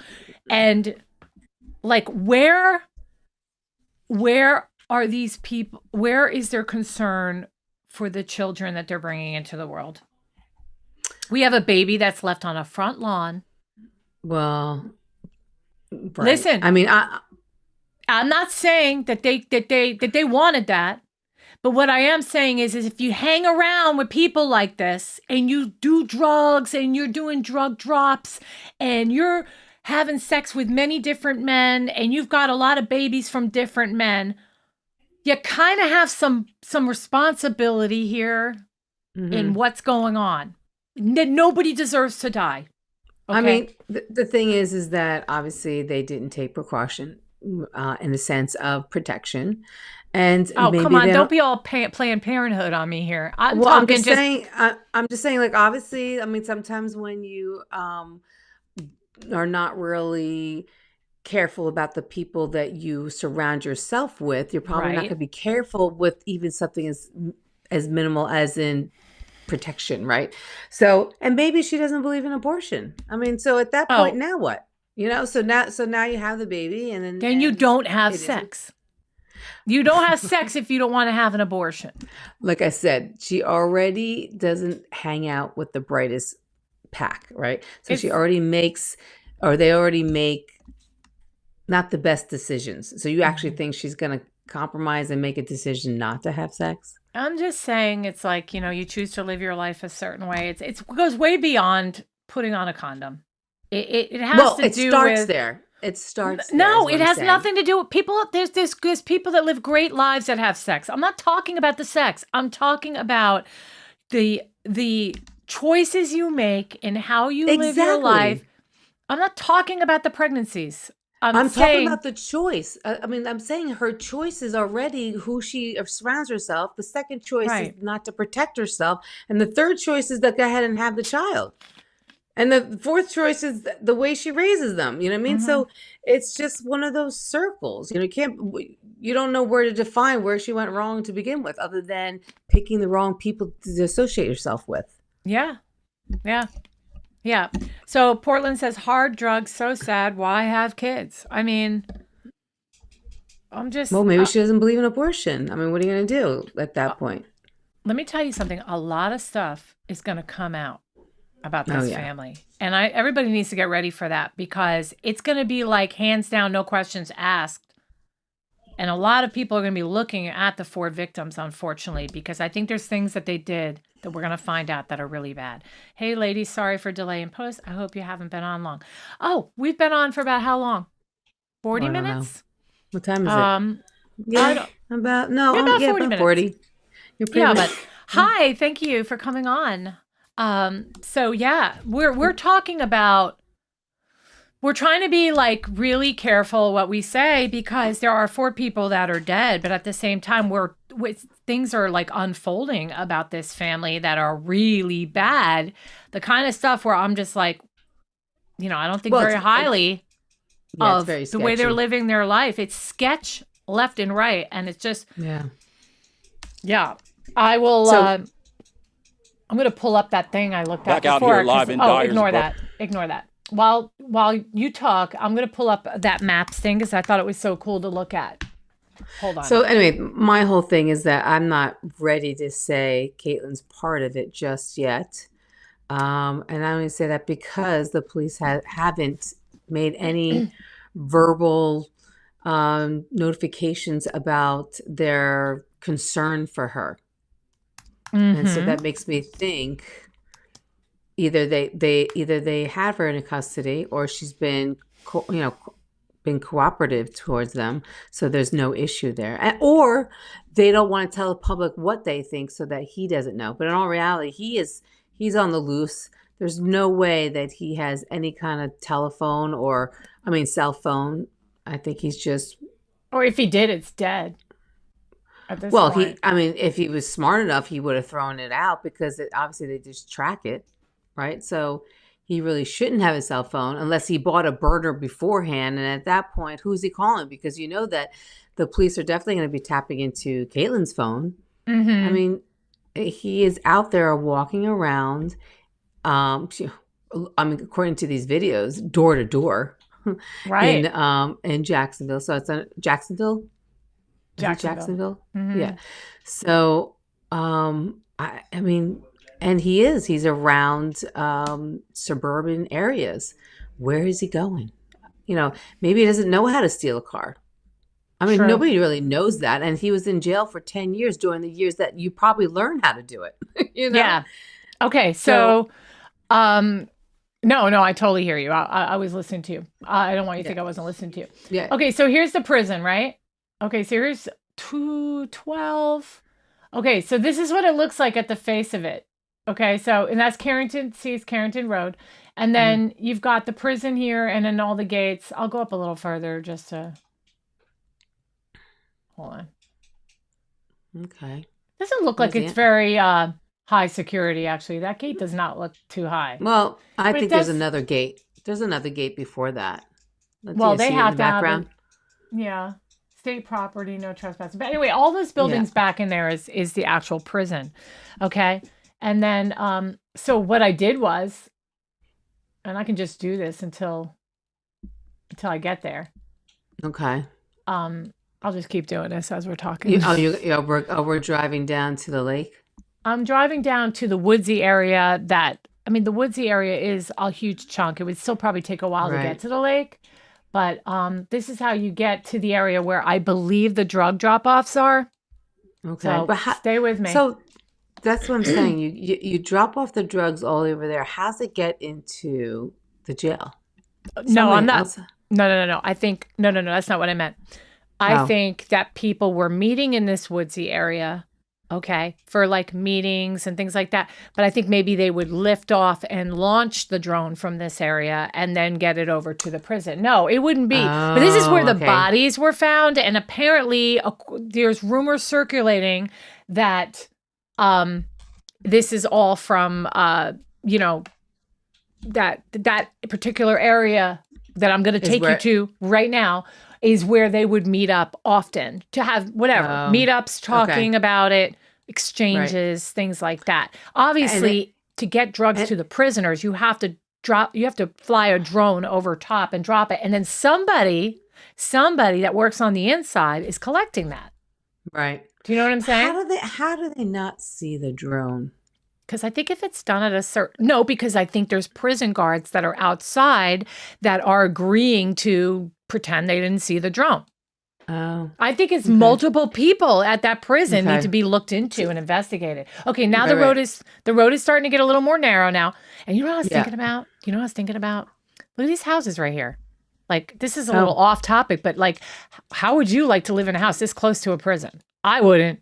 And like, where are these people? Where is their concern for the children that they're bringing into the world? We have a baby that's left on a front lawn. Well, right. Listen, I mean, I'm not saying that they wanted that, but what I am saying is if you hang around with people like this and you do drugs and you're doing drug drops and you're having sex with many different men and you've got a lot of babies from different men, you kind of have some responsibility here in what's going on. Nobody deserves to die. Okay? I mean, the thing is that obviously they didn't take precaution in the sense of protection. And maybe come on, don't be all Planned Parenthood on me here. I'm just saying, like, obviously, I mean, sometimes when you are not really careful about the people that you surround yourself with, you're probably not going to be careful with even something as minimal as in protection, right? So, and maybe she doesn't believe in abortion. I mean, so at that point, now what? You know, so now you have the baby, and then you don't have sex. You don't have sex if you don't want to have an abortion. Like I said, she already doesn't hang out with the brightest pack, right? So they already make not the best decisions. So you actually think she's going to compromise and make a decision not to have sex? I'm just saying, it's like, you know, you choose to live your life a certain way. It goes way beyond putting on a condom. It has to do with... It It starts. There, No, is what it I'm has saying. nothing to do with people. There's people that live great lives that have sex. I'm not talking about the sex. I'm talking about the choices you make and how you live your life. I'm not talking about the pregnancies. I'm saying, talking about the choice. I mean, I'm saying her choice is already who she surrounds herself. The second choice is not to protect herself. And the third choice is to go ahead and have the child. And the fourth choice is the way she raises them. You know what I mean? So it's just one of those circles. You know, you don't know where to define where she went wrong to begin with, other than picking the wrong people to associate yourself with. Yeah. Yeah. Yeah. So Portland says hard drugs, so sad. Why have kids? I mean, I'm just. Well, maybe she doesn't believe in abortion. I mean, what are you going to do at that point? Let me tell you something. A lot of stuff is going to come out about this family. And everybody needs to get ready for that, because it's going to be like hands down, no questions asked. And a lot of people are going to be looking at the 4 victims, unfortunately, because I think there's things that they did that we're going to find out that are really bad. Hey, ladies, sorry for delay in post. I hope you haven't been on long. Oh, we've been on for about how long? 40 minutes? What time is it? Yeah, about 40 minutes. 40. You're pretty but hi, thank you for coming on. So yeah, we're talking about, we're trying to be like really careful what we say, because there are 4 people that are dead, but at the same time, things are like unfolding about this family that are really bad. The kind of stuff where I'm just like, you know, I don't think very highly of the way they're living their life. It's sketch left and right, and it's just yeah. I will. I'm going to pull up that thing I looked at Back before. out here live in Dyer's Ignore book. that. Ignore that. While you talk, I'm going to pull up that maps thing, because I thought it was so cool to look at. Hold on. So anyway, my whole thing is that I'm not ready to say Kaitlyn's part of it just yet. And I'm going to say that because the police haven't made any verbal notifications about their concern for her. And so that makes me think either they have her in custody, or she's been cooperative towards them, so there's no issue there, or they don't want to tell the public what they think so that he doesn't know. But in all reality, he's on the loose. There's no way that he has any kind of telephone cell phone. I think he's just, or if he did, it's dead. At this point. If he was smart enough, he would have thrown it out, because obviously they just track it, right? So he really shouldn't have a cell phone unless he bought a burner beforehand. And at that point, who's he calling? Because you know that the police are definitely going to be tapping into Kaitlyn's phone. I mean, he is out there walking around, according to these videos, door to door, right, in Jacksonville. So it's Jacksonville. Jacksonville. Yeah. So, I mean, and he's around suburban areas. Where is he going? You know, maybe he doesn't know how to steal a car. I mean, nobody really knows that. And he was in jail for 10 years during the years that you probably learned how to do it. You know? Yeah. Okay. So, no, I totally hear you. I was listening to you. I don't want you to think I wasn't listening to you. Yeah. Okay. So here's the prison, right? Okay, so here's 212. Okay, so this is what it looks like at the face of it. Okay, so, and that's Carrington Road. And then you've got the prison here, and then all the gates. I'll go up a little further just to, hold on. Okay. Doesn't look like it's very high security, actually. That gate does not look too high. Well, I think there's another gate. There's another gate before that. They have to have yeah. State property, no trespassing. But anyway, all those buildings back in there is the actual prison. Okay. And then, so what I did was, and I can just do this until I get there. Okay. I'll just keep doing this as we're talking. We're driving down to the lake. I'm driving down to the woodsy area the woodsy area is a huge chunk. It would still probably take a while to get to the lake. But this is how you get to the area where I believe the drug drop-offs are. Okay, so stay with me. So that's what I'm saying. You drop off the drugs all over there. How's it get into the jail? No, I'm not. No. I think no. That's not what I meant. I Oh. think that people were meeting in this woodsy area, okay, for like meetings and things like that. But I think maybe they would lift off and launch the drone from this area and then get it over to the prison. No, it wouldn't be. But this is where the okay. bodies were found, and apparently there's rumors circulating that this is all from you know, that particular area that I'm going to take you to right now is where they would meet up often to have whatever meetups, talking about it, exchanges, things like that. Obviously, to get drugs to the prisoners, you have to fly a drone over top and drop it, and then somebody that works on the inside is collecting that. Right. Do you know what I'm saying? How do they not see the drone? Because I think if it's done at a certain... No, because I think there's prison guards that are outside that are agreeing to pretend they didn't see the drone. Oh. I think it's multiple people at that prison need to be looked into and investigated. Okay, now the road is starting to get a little more narrow now. And you know what I was thinking about? Look at these houses right here. Like, this is a little off topic, but like, how would you like to live in a house this close to a prison? I wouldn't.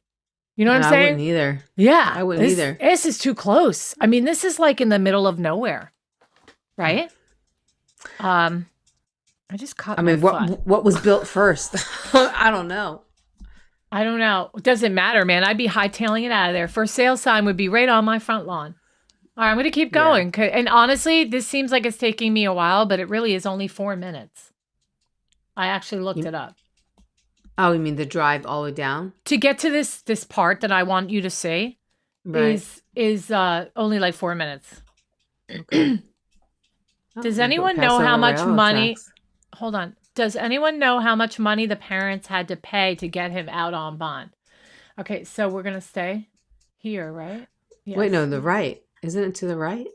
You know what I'm saying? I wouldn't either. Yeah. I wouldn't either. This is too close. I mean, this is like in the middle of nowhere. Right? I just cut my foot. What was built first? I don't know. It doesn't matter, man. I'd be hightailing it out of there. For sale sign would be right on my front lawn. All right, I'm going to keep going. And honestly, this seems like it's taking me a while, but it really is only 4 minutes. I actually looked it up. Oh, you mean the drive all the way down? To get to this part that I want you to see is only like 4 minutes. Okay. Does anyone know how much money... Hold on. Does anyone know how much money the parents had to pay to get him out on bond? Okay, so we're going to stay here, right? Yes. Wait, no, the right. Isn't it to the right?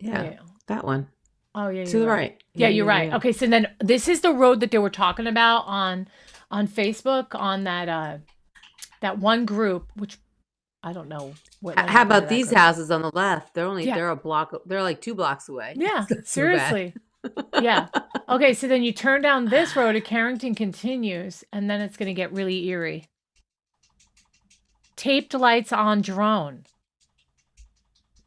Yeah, that one. Oh, yeah, to the right. Yeah, you're right. Okay, so then this is the road that they were talking about on Facebook on that one group, which I don't know what. How about these houses on the left? They're a block. They're like 2 blocks away. Yeah, seriously. Yeah. Okay, so then you turn down this road, and Carrington continues, and then it's going to get really eerie. Taped lights on drone.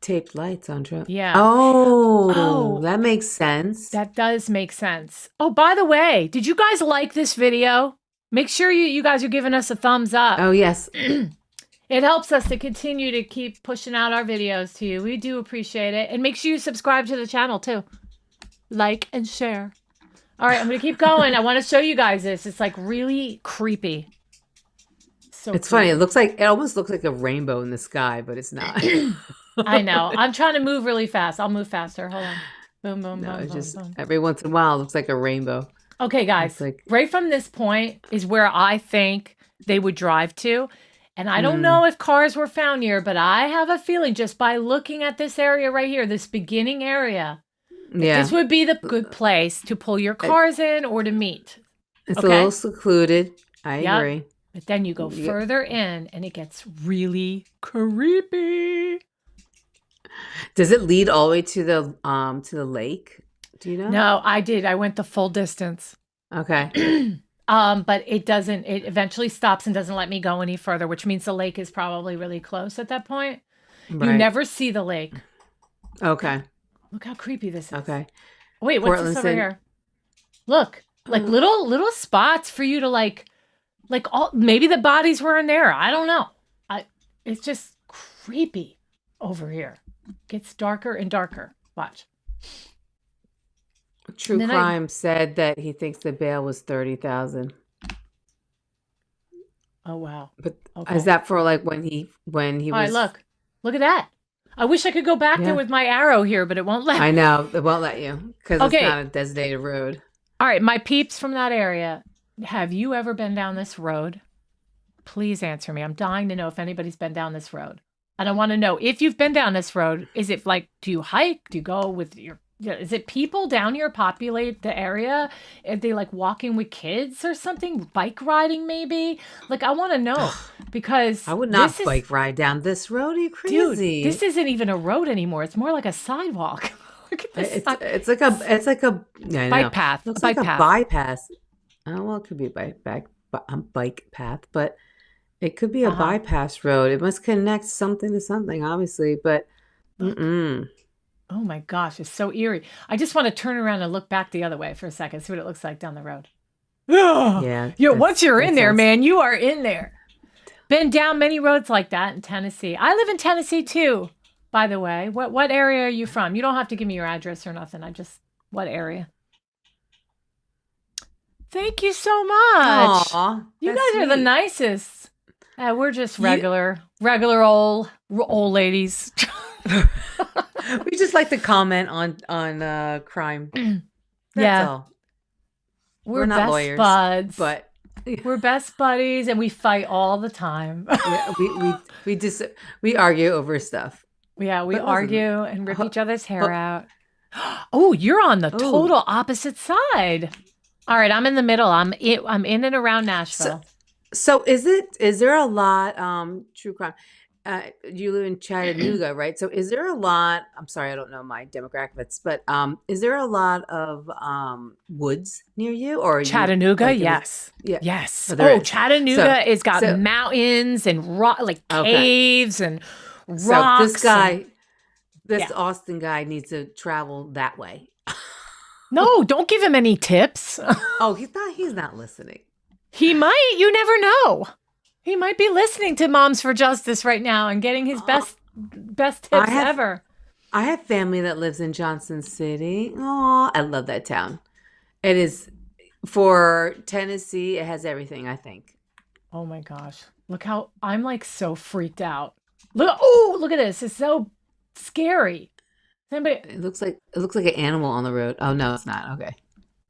Taped lights on drone. Yeah. Oh, that makes sense. That does make sense. Oh, by the way, did you guys like this video? Make sure you guys are giving us a thumbs up. Oh, yes. It helps us to continue to keep pushing out our videos to you. We do appreciate it. And make sure you subscribe to the channel, too. Like and share. All right, I'm going to keep going. I want to show you guys this. It's like really creepy. So it's funny. It almost looks like a rainbow in the sky, but it's not. I know. I'm trying to move really fast. I'll move faster. Hold on. Boom, boom, no, boom, it's just boom. Every once in a while, it looks like a rainbow. Okay, guys. Right from this point is where I think they would drive to. And I don't know if cars were found here, but I have a feeling just by looking at this area right here, this beginning area, this would be the good place to pull your cars in or to meet. It's a little secluded. I agree. But then you go further in and it gets really creepy. Does it lead all the way to the lake? Do you know? No, I did. I went the full distance. Okay. But it doesn't, it eventually stops and doesn't let me go any further, which means the lake is probably really close at that point. Right. You never see the lake. Okay. Look how creepy this is. Okay. Wait, what's this over here? Look, like little spots for you to like all, maybe the bodies were in there. I don't know. It's just creepy over here. Gets darker and darker. Watch. True Crime said that he thinks the bail was $30,000. Oh wow! But is that for like when he was? All right, look at that. I wish I could go back there with my arrow here, but it won't let me. I know it won't let you because it's not a designated road. All right, my peeps from that area. Have you ever been down this road? Please answer me. I'm dying to know if anybody's been down this road. And I want to know if you've been down this road. Is it like, do you hike? Do you go with your... Is it people down here populate the area? Are they like walking with kids or something? Bike riding maybe? Like I want to know because I would not bike ride down this road. Are you crazy? Dude, this isn't even a road anymore. It's more like a sidewalk. Look at this. It's like a yeah, I bike know. path. Looks Bike like a path. bypass. Oh well, it could be a bike path, but it could be a bypass road. It must connect something to something, obviously. But Oh my gosh, it's so eerie. I just want to turn around and look back the other way for a second, see what it looks like down the road. yeah, Once you're in there, sounds- man, you are in there. Been down many roads like that in Tennessee. I live in Tennessee too, by the way. What area are you from? You don't have to give me your address or nothing. What area? Thank you so much. Aw, You that's guys are the sweet. nicest. We're just regular old ladies. We just like to comment on crime. That's Yeah. all. We're not best lawyers, buds. but We're best buddies and we fight all the time. yeah, we argue over stuff. Yeah, we But listen, argue and rip each other's hair out. Oh, you're on the total opposite side. All right, I'm in the middle. I'm in and around Nashville. So is there a lot true crime? You live in Chattanooga, right? So is there a lot? I'm sorry, I don't know my demographics, but is there a lot of woods near you, or are you, Chattanooga, like, yes. Yeah. Yes. Oh, there is. Chattanooga has got so- mountains and Okay. caves and So rocks. this guy, this Yeah. Austin guy, needs to travel that way. No, don't give him any tips. Oh, he's not listening. He might. You never know. He might be listening to Moms for Justice right now and getting his best tips ever. I have family that lives in Johnson City. Oh, I love that town. It is, for Tennessee, it has everything, I think. Oh my gosh. Look how I'm like so freaked out. Look at this. It's so scary. It looks like an animal on the road. Oh no, it's not. Okay.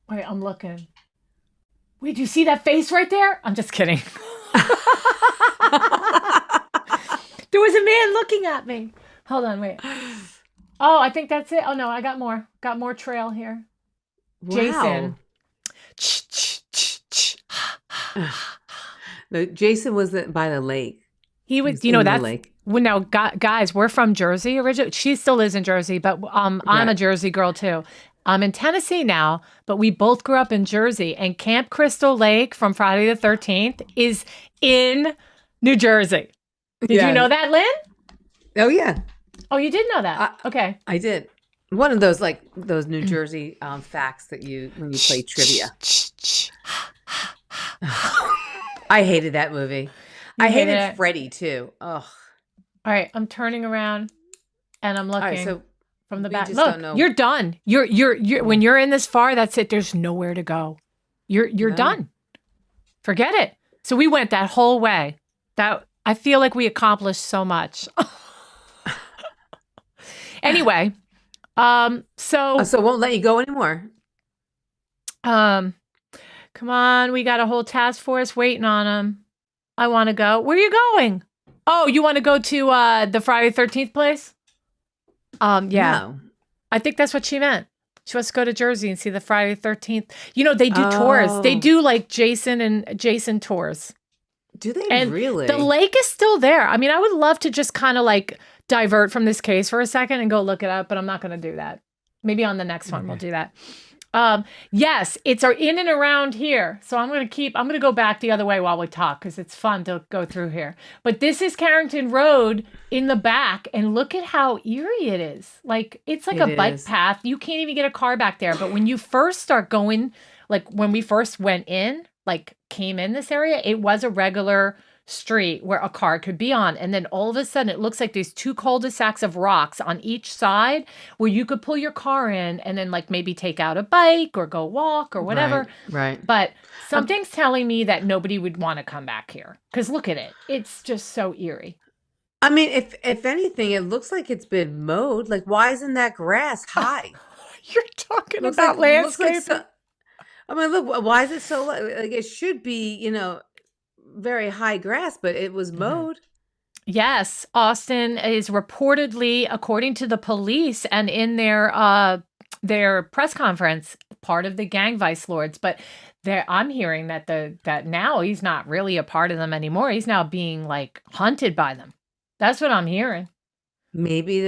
Wait, I'm looking. Wait, do you see that face right there? I'm just kidding. There was a man looking at me. Hold on, wait. Oh, I think that's it. Oh no, I got more. Got more trail here. Wow. Jason. No, Jason was by the lake. He was, He's you know, in the that's lake. well, now, guys, we're from Jersey originally. She still lives in Jersey, but I'm a Right. Jersey girl too. I'm in Tennessee now, but we both grew up in Jersey. And Camp Crystal Lake from Friday the 13th is in New Jersey. Did Yeah. you know that, Lynn? Oh yeah, Oh, you did know that. Okay. I did. One of those those New Jersey facts that when you play trivia. I hated that movie. I hated hated it? Freddie too. Ugh. All right, I'm turning around and I'm looking right, so from the we back. just Look, don't know. you're done. You're when you're in this far, that's it. There's nowhere to go. You're No. done. Forget it. So we went that whole way. That I feel like we accomplished so much. Anyway, so won't let you go anymore. come on, we got a whole task force waiting on them. I want to go. Where are you going? Oh, you want to go to the Friday 13th place? Yeah. No. I think that's what she meant. She wants to go to Jersey and see the Friday 13th. You know, they do tours. They do like Jason tours. Do they And really? the lake is still there. I mean, I would love to just kind of like divert from this case for a second and go look it up, but I'm not going to do that. Maybe on the next one we'll do that. Yes, it's in and around here. So I'm going to go back the other way while we talk because it's fun to go through here. But this is Carrington Road in the back, and look at how eerie it is. Like, it's like It a bike is. path. You can't even get a car back there. But when you first start going, like when we first went in, like came in this area, it was a regular street where a car could be on. And then all of a sudden it looks like there's two cul-de-sacs of rocks on each side where you could pull your car in and then like maybe take out a bike or go walk or whatever. Right. But something's telling me that nobody would want to come back here. Because look at it. It's just so eerie. I mean, if anything, it looks like it's been mowed. Like, why isn't that grass high? You're talking Looks about like- looks like landscaping. I mean, look, why is it so like it should be, very high grass, but it was mowed. Yes, Austin is reportedly, according to the police and in their press conference, part of the gang vice lords. But I'm hearing that now he's not really a part of them anymore. He's now being like hunted by them. That's what I'm hearing. Maybe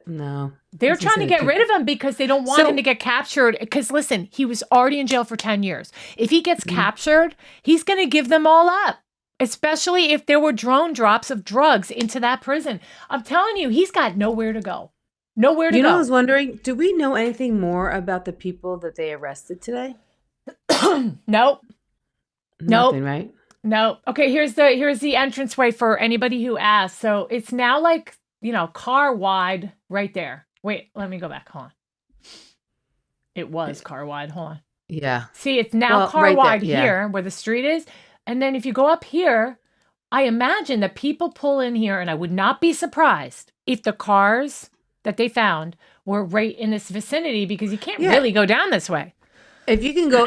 no. They're As I trying to said, get rid of him because they don't want him to get captured. Because listen, he was already in jail for 10 years. If he gets captured, he's going to give them all up, especially if there were drone drops of drugs into that prison. I'm telling you, he's got nowhere to go. Nowhere to You know, I go. was wondering, do we know anything more about the people that they arrested today? Nope. Nothing, right? No. Okay, here's the entranceway for anybody who asked. So it's now like, car wide right there. Wait, let me go back. Hold on. It was car wide. Hold on. Yeah. See, it's now car right there, wide yeah. here where the street is. And then if you go up here, I imagine that people pull in here, and I would not be surprised if the cars that they found were right in this vicinity, because you can't really go down this way. If you can go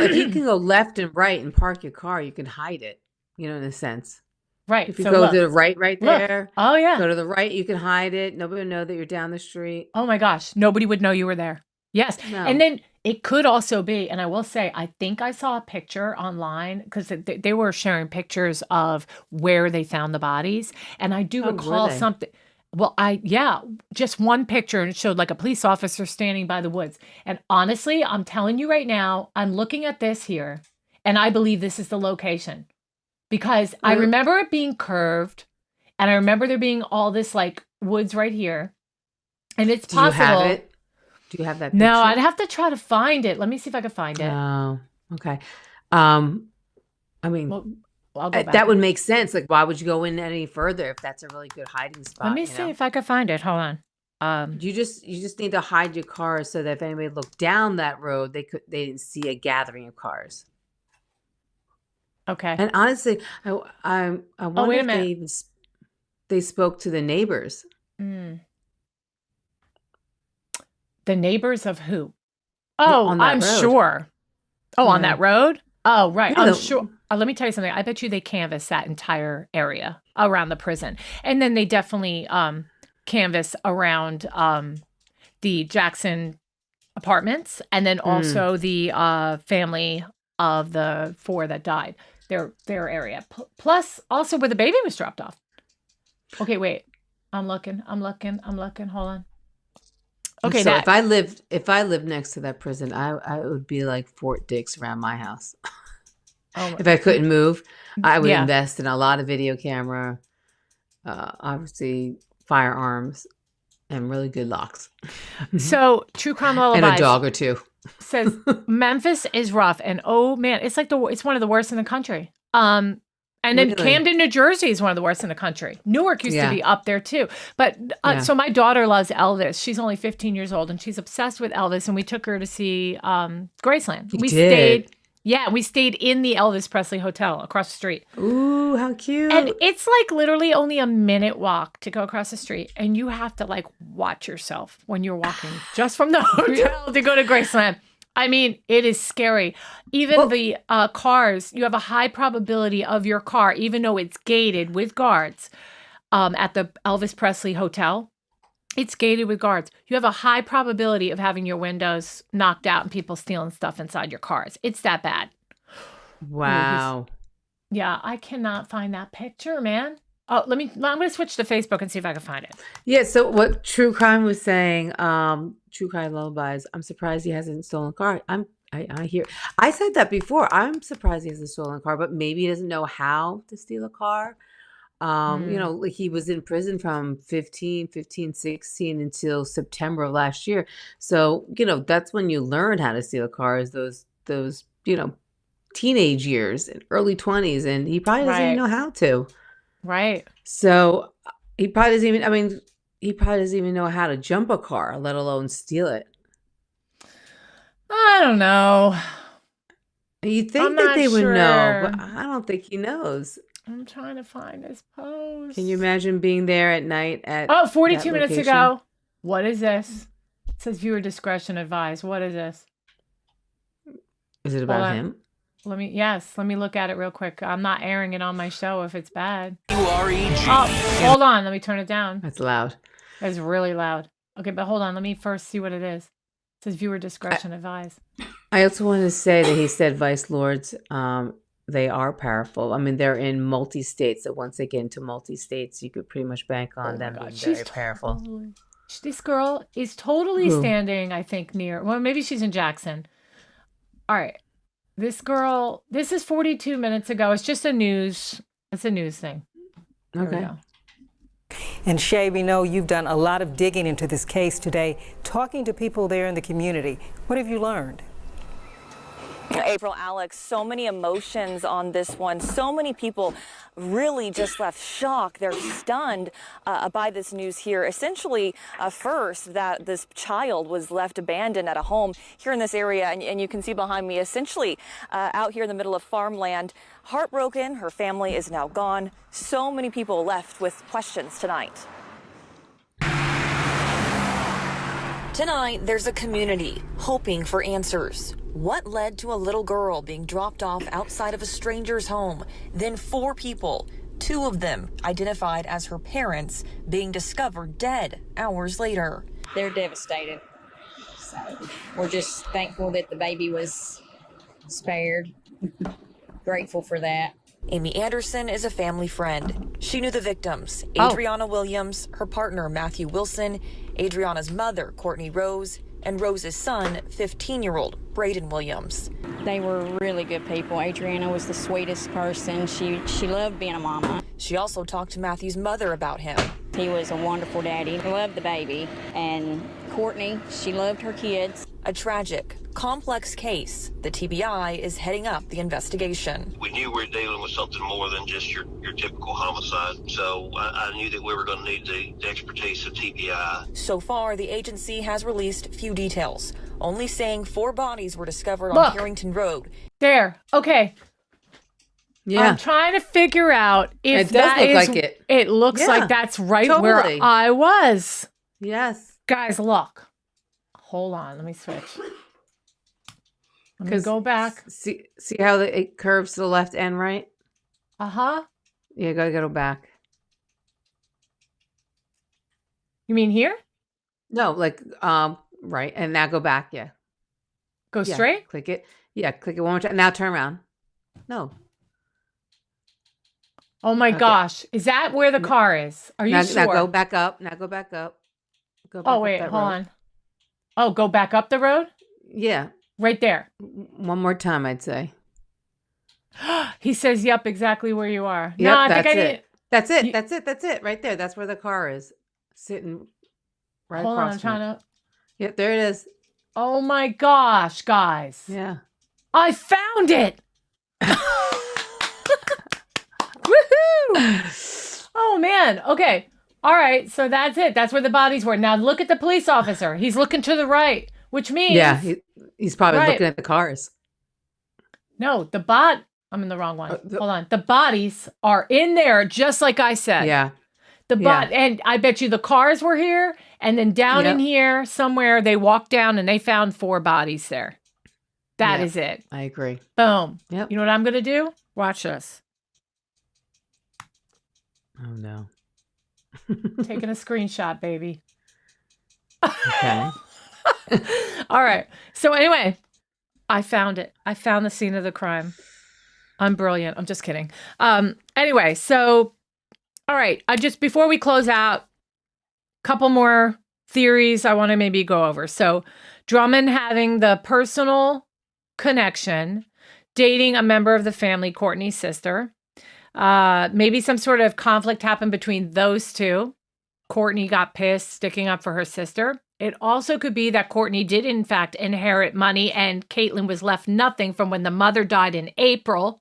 left and right and park your car, you can hide it, in a sense. Right. If you So go look. to the right there. Oh, yeah. Go to the right, you can hide it. Nobody will know that you're down the street. Oh my gosh. Nobody would know you were there. Yes. No. And then it could also be, and I will say, I think I saw a picture online because they were sharing pictures of where they found the bodies. And I do recall they? something. Well, just one picture, and it showed like a police officer standing by the woods. And honestly, I'm telling you right now, I'm looking at this here, and I believe this is the location. Because I remember it being curved, and I remember there being all this like woods right here. And it's possible. Do you have it? Do you have that picture? No, I'd have to try to find it. Let me see if I can find it. Oh, okay. I mean, Well, I'll go back. that would make sense. Like, why would you go in any further if that's a really good hiding spot? Let me see if I can find it. Hold on. You just need to hide your car so that if anybody looked down that road, they didn't see a gathering of cars. Okay. And honestly, I wonder wait a if minute. they spoke to the neighbors. The neighbors of who? Well, Oh, on that I'm road. sure. Oh, on Yeah. that road? Oh, right. Yeah, I'm the- sure. Let me tell you something. I bet you they canvassed that entire area around the prison. And then they definitely canvass around the Jackson apartments, and then also the family of the 4 that died, their area. Plus also where the baby was dropped off. Okay, wait. I'm looking. Hold on. Okay, so that, if I lived next to that prison, I would be like Fort Dix around my house. If I couldn't move, I would invest in a lot of video camera, obviously firearms, and really good locks. So True Crime Lullabies And a dog or two. says Memphis is rough, and oh man, it's like it's one of the worst in the country. And then Really? Camden, New Jersey is one of the worst in the country. Newark used to Yeah. be up there too. But so my daughter loves Elvis. She's only 15 years old, and she's obsessed with Elvis. And we took her to see Graceland. We stayed in the Elvis Presley Hotel across the street. Ooh, how cute! And it's like literally only a minute walk to go across the street, and you have to like watch yourself when you're walking just from the hotel to go to Graceland. I mean, it is scary. Even the cars, you have a high probability of your car, even though it's gated with guards at the Elvis Presley Hotel. It's gated with guards. You have a high probability of having your windows knocked out and people stealing stuff inside your cars. It's that bad. Wow. Yeah, I cannot find that picture, man. Oh, I'm going to switch to Facebook and see if I can find it. Yeah, so what True Crime was saying, True Crime Lullabies, I'm surprised he hasn't stolen a car. I said that before. I'm surprised he hasn't stolen a car, but maybe he doesn't know how to steal a car. Like he was in prison from 15, 16 until September of last year. So, that's when you learn how to steal a car, is those teenage years and early 20s, and he probably doesn't even know how to. Right. So he probably doesn't even know how to jump a car, let alone steal it. I don't know. You think I'm that not they would know, sure. but I don't think he knows. I'm trying to find this post. Can you imagine being there at night at 42 that minutes location? ago. What is this? It says viewer discretion advised. What is this? Is it Hold about on. him? Let me look at it real quick. I'm not airing it on my show if it's bad. UREG. Oh, hold on. Let me turn it down. That's loud. It's really loud. Okay, but hold on. Let me first see what it is. It says viewer discretion advised. I also wanted to say that he said, Vice Lords, they are powerful. I mean, they're in multi-states. So once they get into multi-states, you could pretty much bank on them being very powerful. This girl is totally Who? standing, I think, near. Well, maybe she's in Jackson. All right. This girl, this is 42 minutes ago. It's just it's a news thing. Here we Okay. go. And Shay, we know you've done a lot of digging into this case today, talking to people there in the community. What have you learned? April, Alex, so many emotions on this one. So many people really just left shocked. They're stunned by this news here. Essentially, first, that this child was left abandoned at a home here in this area. And you can see behind me, essentially out here in the middle of farmland. Heartbroken, her family is now gone. So many people left with questions tonight. Tonight, there's a community hoping for answers. What led to a little girl being dropped off outside of a stranger's home? Then 4 people, 2 of them identified as her parents, being discovered dead hours later. They're devastated. So we're just thankful that the baby was spared. Grateful for that. Amy Anderson is a family friend. She knew the victims, Oh. Adrianna Williams, her partner Matthew Wilson, Adrianna's mother, Cortney Rose, and Rose's son, 15-year-old Braydon Williams. They were really good people. Adrianna was the sweetest person. She loved being a mama. She also talked to Matthew's mother about him. He was a wonderful daddy. He loved the baby. And Cortney, she loved her kids. A tragic, complex case. The TBI is heading up the investigation. We knew we were dealing with something more than just your typical homicide, so I knew that we were going to need the expertise of TBI. So far, the agency has released few details, only saying 4 bodies were discovered Look. on Harrington Road. There. Okay. Yeah. I'm trying to figure out if It does that look is. like it. It looks Yeah, like that's right where totally. I was. Yes. Guys, look. Hold on. Let me switch. Let me go back. See how it curves to the left and right? Uh-huh. Yeah, gotta go back. You mean here? No, like right, and now go back. Yeah. Go Yeah, straight? click it. Yeah, click it one more time. Now turn around. No. Oh my Okay. gosh. Is that where the car is? Are you Now, sure? now go back up. Now go back up. Go back Oh, up wait. that Hold road. on. Oh, go back up the road? Yeah. Right there. One more time, I'd say. He says, yep, exactly where you are. Yep, no, I that's think I it. need. That's it. That's it. That's it. Right there. That's where the car is. Sitting right Hold on. across I'm from trying it. to. Yep, there it is. Oh my gosh, guys. Yeah. I found it. Woohoo! Oh man. Okay. All right. So that's it. That's where the bodies were. Now look at the police officer. He's looking to the right, which means Yeah, he's probably Right. looking at the cars. no, I'm in the wrong one. Hold on. The bodies are in there, just like I said. Yeah. And I bet you the cars were here, and then down in Yep. here somewhere they walked down and they found 4 bodies there. That Yeah, is it. I agree. Boom. Yep. You know what I'm gonna do? Watch this. Oh no. Taking a screenshot, baby. Okay. All right. So anyway, I found it. I found the scene of the crime. I'm brilliant. I'm just kidding. Anyway, so all right. Before we close out, couple more theories I want to maybe go over. So Drummond having the personal connection, dating a member of the family, Cortney's sister. Maybe some sort of conflict happened between those two. Cortney got pissed, sticking up for her sister. It also could be that Cortney did, in fact, inherit money and Kaitlyn was left nothing from when the mother died in April.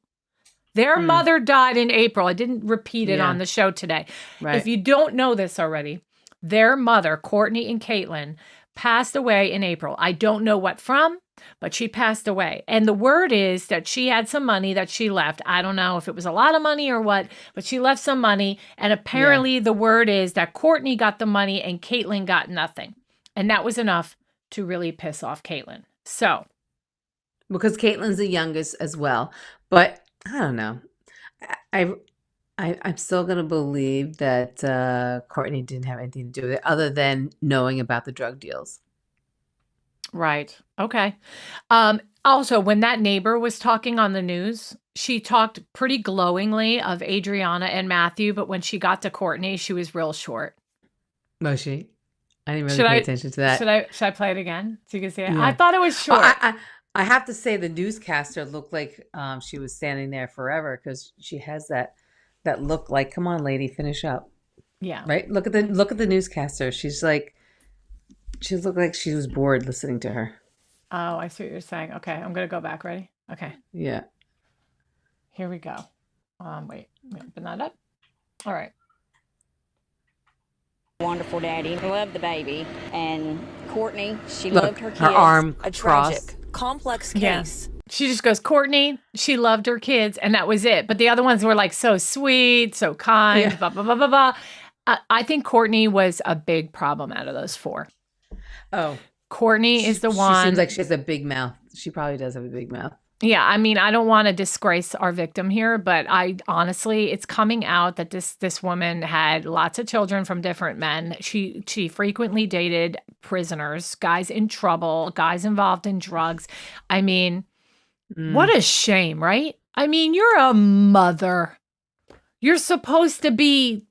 Their mother died in April. I didn't repeat it Yeah. on the show today. Right. If you don't know this already, their mother, Cortney and Kaitlyn, passed away in April. I don't know what from, but she passed away. And the word is that she had some money that she left. I don't know if it was a lot of money or what, but she left some money. And apparently the word is that Cortney got the money and Kaitlyn got nothing. And that was enough to really piss off Kaitlyn. So. Because Kaitlyn's the youngest as well. But I don't know. I'm still going to believe that Cortney didn't have anything to do with it other than knowing about the drug deals. Right. Okay. Also, when that neighbor was talking on the news, she talked pretty glowingly of Adrianna and Matthew, but when she got to Cortney, she was real short. Was she? I didn't really pay attention to that. Should I play it again so you can see it? Yeah. I thought it was short. I have to say the newscaster looked like she was standing there forever because she has that look like, come on, lady, finish up. Yeah. Right. Look at the newscaster. She looked like she was bored listening to her. Oh, I see what you're saying. Okay, I'm gonna go back. Ready? Okay. Yeah. Here we go. Wait, open that up. All right. Wonderful daddy. Loved the baby. And Cortney, she Look, loved her kids. her arm A crossed. tragic, complex Yeah. case. She just goes, Cortney, she loved her kids, and that was it. But the other ones were like so sweet, so kind, blah, blah, blah, blah, blah. I think Cortney was a big problem out of those four. Oh. Cortney is the one. She seems like she has a big mouth. She probably does have a big mouth. Yeah, I mean, I don't want to disgrace our victim here, but I honestly, it's coming out that this woman had lots of children from different men. She frequently dated prisoners, guys in trouble, guys involved in drugs. I mean, what a shame, right? I mean, you're a mother. You're supposed to be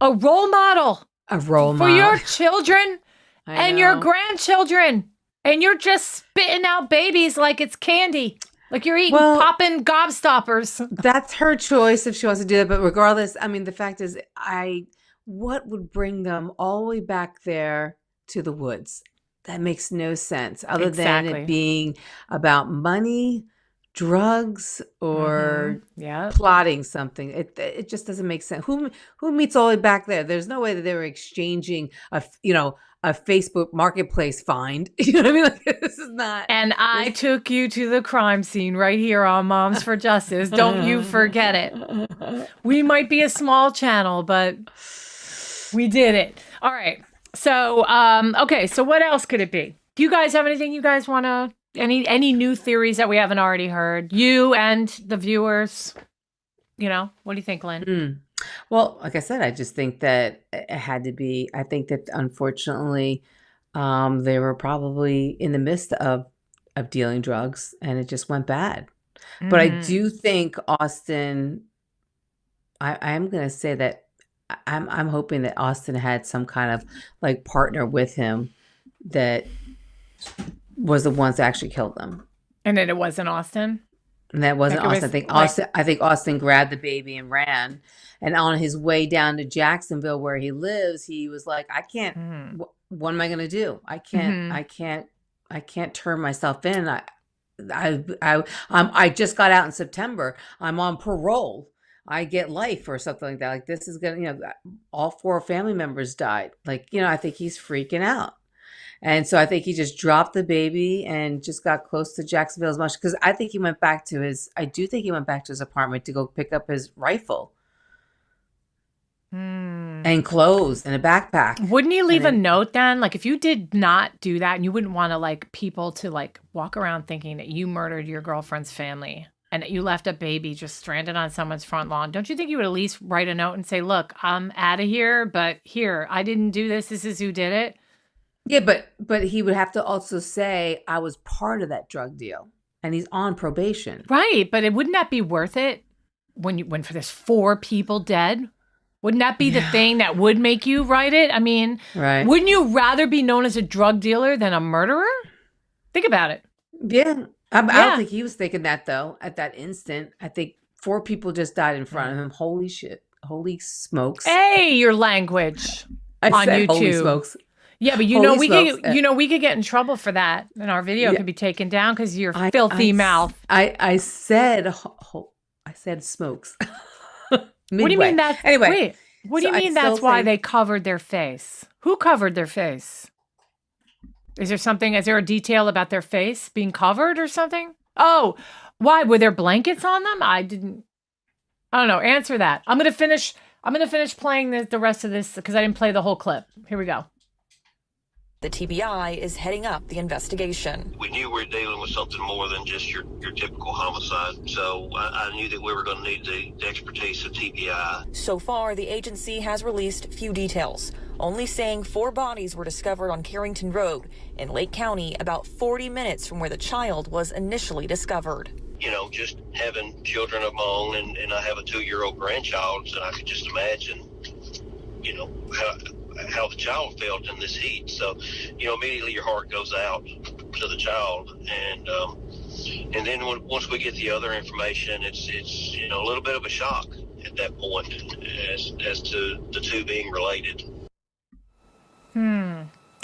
a role model. A role for model. your children I and know. your grandchildren. And you're just spitting out babies like it's candy. Like you're eating popping gobstoppers. That's her choice if she wants to do that. But regardless, I mean, the fact is, what would bring them all the way back there to the woods? That makes no sense other than it being about money, drugs, or plotting something. It just doesn't make sense. Who meets all the way back there? There's no way that they were exchanging a Facebook marketplace find. You know what I mean? Like, this is not. And I took you to the crime scene right here on Moms for Justice. Don't you forget it. We might be a small channel, but we did it. All right. So, okay. So what else could it be? Do you guys have anything you guys want to, any new theories that we haven't already heard? You and the viewers, what do you think, Lynn? Well, like I said, I just think that it had to be. I think that unfortunately, they were probably in the midst of dealing drugs, and it just went bad. But I do think Austin. I am going to say that I'm hoping that Austin had some kind of like partner with him that was the ones that actually killed them. And then it wasn't Austin. And that wasn't Like it Austin. was, I think Austin grabbed the baby and ran. And on his way down to Jacksonville, where he lives, he was like, "I can't. What am I going to do? I can't. I can't turn myself in. I just got out in September. I'm on parole. I get life or something like that. Like this is gonna. All four family members died. Like I think he's freaking out." And so I think he just dropped the baby and just got close to Jacksonville as much because I think he went back to I do think he went back to his apartment to go pick up his rifle and clothes and a backpack. Wouldn't he leave a note then? Like if you did not do that and you wouldn't want to like people to like walk around thinking that you murdered your girlfriend's family and that you left a baby just stranded on someone's front lawn. Don't you think you would at least write a note and say, "Look, I'm out of here, but here, I didn't do this. This is who did it." Yeah, but he would have to also say, "I was part of that drug deal," and he's on probation. Right, but wouldn't that be worth it when for there's 4 people dead? Wouldn't that be the thing that would make you write it? I mean, wouldn't you rather be known as a drug dealer than a murderer? Think about it. Yeah, I don't think he was thinking that though. At that instant, I think 4 people just died in front of him. Holy shit! Holy smokes! Hey, your language I on said YouTube. holy smokes. Yeah, but we could get in trouble for that, and our video could be taken down because of your filthy mouth. I said smokes. What do you mean that's anyway? Wait, what do you mean that's why they covered their face? Who covered their face? Is there a detail about their face being covered or something? Oh, why were there blankets on them? I don't know. Answer that. I'm gonna finish playing the rest of this because I didn't play the whole clip. Here we go. The TBI is heading up the investigation. We knew we were dealing with something more than just your typical homicide, so I knew that we were going to need the expertise of TBI. So far, the agency has released few details, only saying 4 bodies were discovered on Carrington Road in Lake County, about 40 minutes from where the child was initially discovered. just having children of my own, and I have a 2-year-old grandchild, so I could just imagine, how the child felt in this heat. So, immediately your heart goes out to the child, and then once we get the other information, it's a little bit of a shock at that point as to the two being related.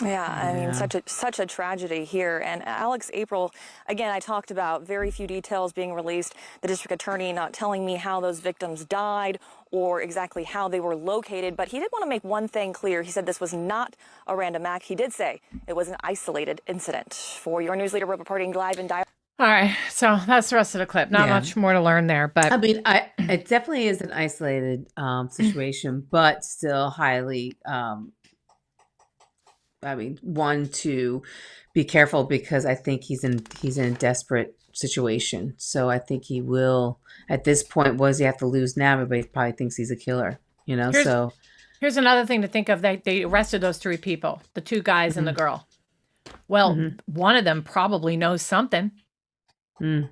Yeah, I mean, such a tragedy here. And Alex, April, again, I talked about very few details being released, the district attorney not telling me how those victims died or exactly how they were located. But he did want to make one thing clear. He said this was not a random act. He did say it was an isolated incident. For your news leader reporting live in Dyer. All right, so that's the rest of the clip. Not much more to learn there, but I mean, it definitely is an isolated situation, but still highly. One, to be careful, because I think he's in a desperate situation. So I think he will. At this point, what does he have to lose now? Everybody probably thinks he's a killer. Here's another thing to think of. They arrested those 3 people, the 2 guys and the girl. Well, one of them probably knows something. And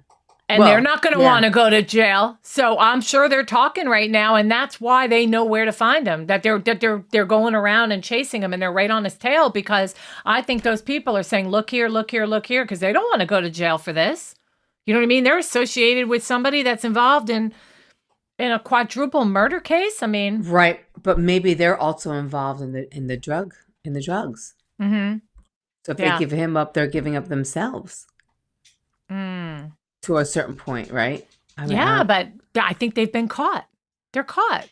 they're not going to want to go to jail. So I'm sure they're talking right now, and that's why they know where to find him. That they're going around and chasing him, and they're right on his tail, because I think those people are saying, "Look here, look here, look here," because they don't want to go to jail for this. You know what I mean? They're associated with somebody that's involved in a quadruple murder case. I mean, right, but maybe they're also involved in the drugs. Mm-hmm. So if they give him up, they're giving up themselves. To a certain point, right? But I think they've been caught. They're caught.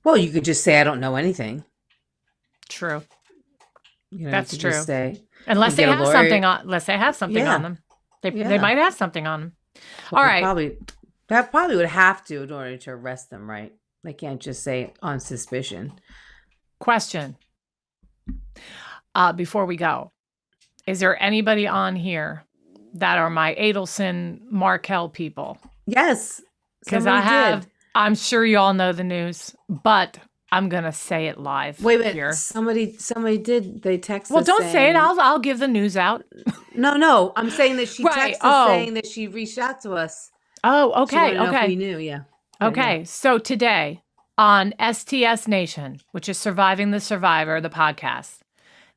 Well, you could just say, I don't know anything. True. That's true. Unless they have something on them. They might have something on them. Well, all right. That probably would have to in order to arrest them, right? They can't just say on suspicion. Question. Before we go, is there anybody on here that are my Adelson Markel people? Yes. Because I'm sure you all know the news, but I'm going to say it live. Wait a minute. Here. Somebody did. They texted. Well, don't say it. I'll give the news out. No. I'm saying that she texted saying that she reached out to us. Oh, okay. She wanted to know if we knew. Yeah. Okay. So today on STS Nation, which is Surviving the Survivor, the podcast,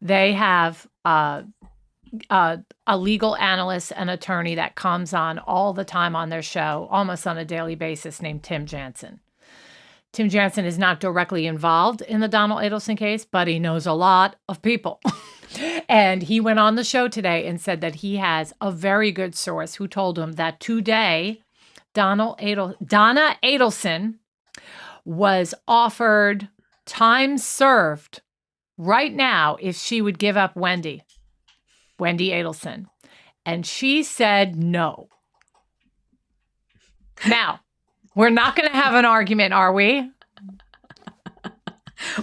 they have a legal analyst and attorney that comes on all the time on their show, almost on a daily basis, named Tim Jansen. Tim Jansen is not directly involved in the Donald Adelson case, but he knows a lot of people. And he went on the show today and said that he has a very good source who told him that today Donna Adelson was offered time served right now if she would give up Wendy Adelson. And she said no. Now, we're not going to have an argument, are we?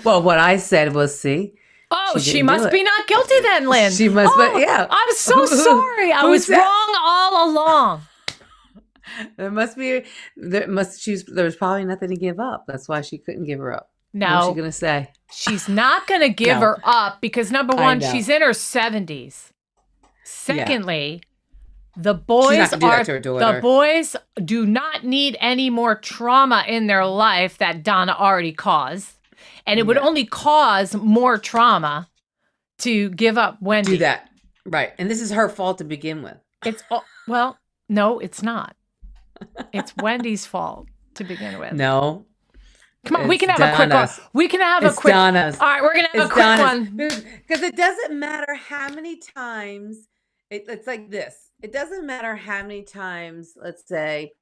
Well, what I said was, see. Oh, she must be not guilty then, Lynn. She must, but yeah. I'm so sorry. I was wrong all along. There was probably nothing to give up. That's why she couldn't give her up. No. What's she going to say? She's not going to give her up because, number one, she's in her 70s. Secondly, the boys do not need any more trauma in their life that Donna already caused. And it would only cause more trauma to give up Wendy. Do that. Right. And this is her fault to begin with. Well, no, it's not. It's Wendy's fault to begin with. No. Come on, we can have a quick one. We can have a quick one. All right, we're going to have a quick one. Because it doesn't matter how many times, it's like this. It doesn't matter how many times, let's say,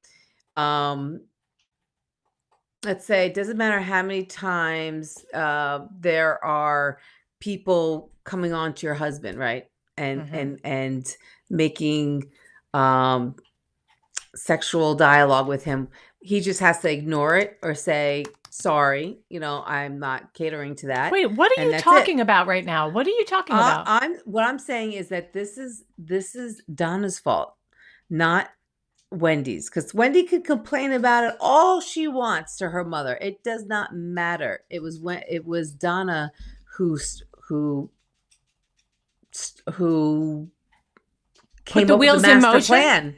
it doesn't matter how many times there are people coming on to your husband, right? And making sexual dialogue with him. He just has to ignore it or say, sorry, I'm not catering to that. Wait, what are you talking about right now? What are you talking about? What I'm saying is that this is Donna's fault, not Wendy's, because Wendy could complain about it all she wants to her mother. It does not matter. It was Donna who came up with the master plan.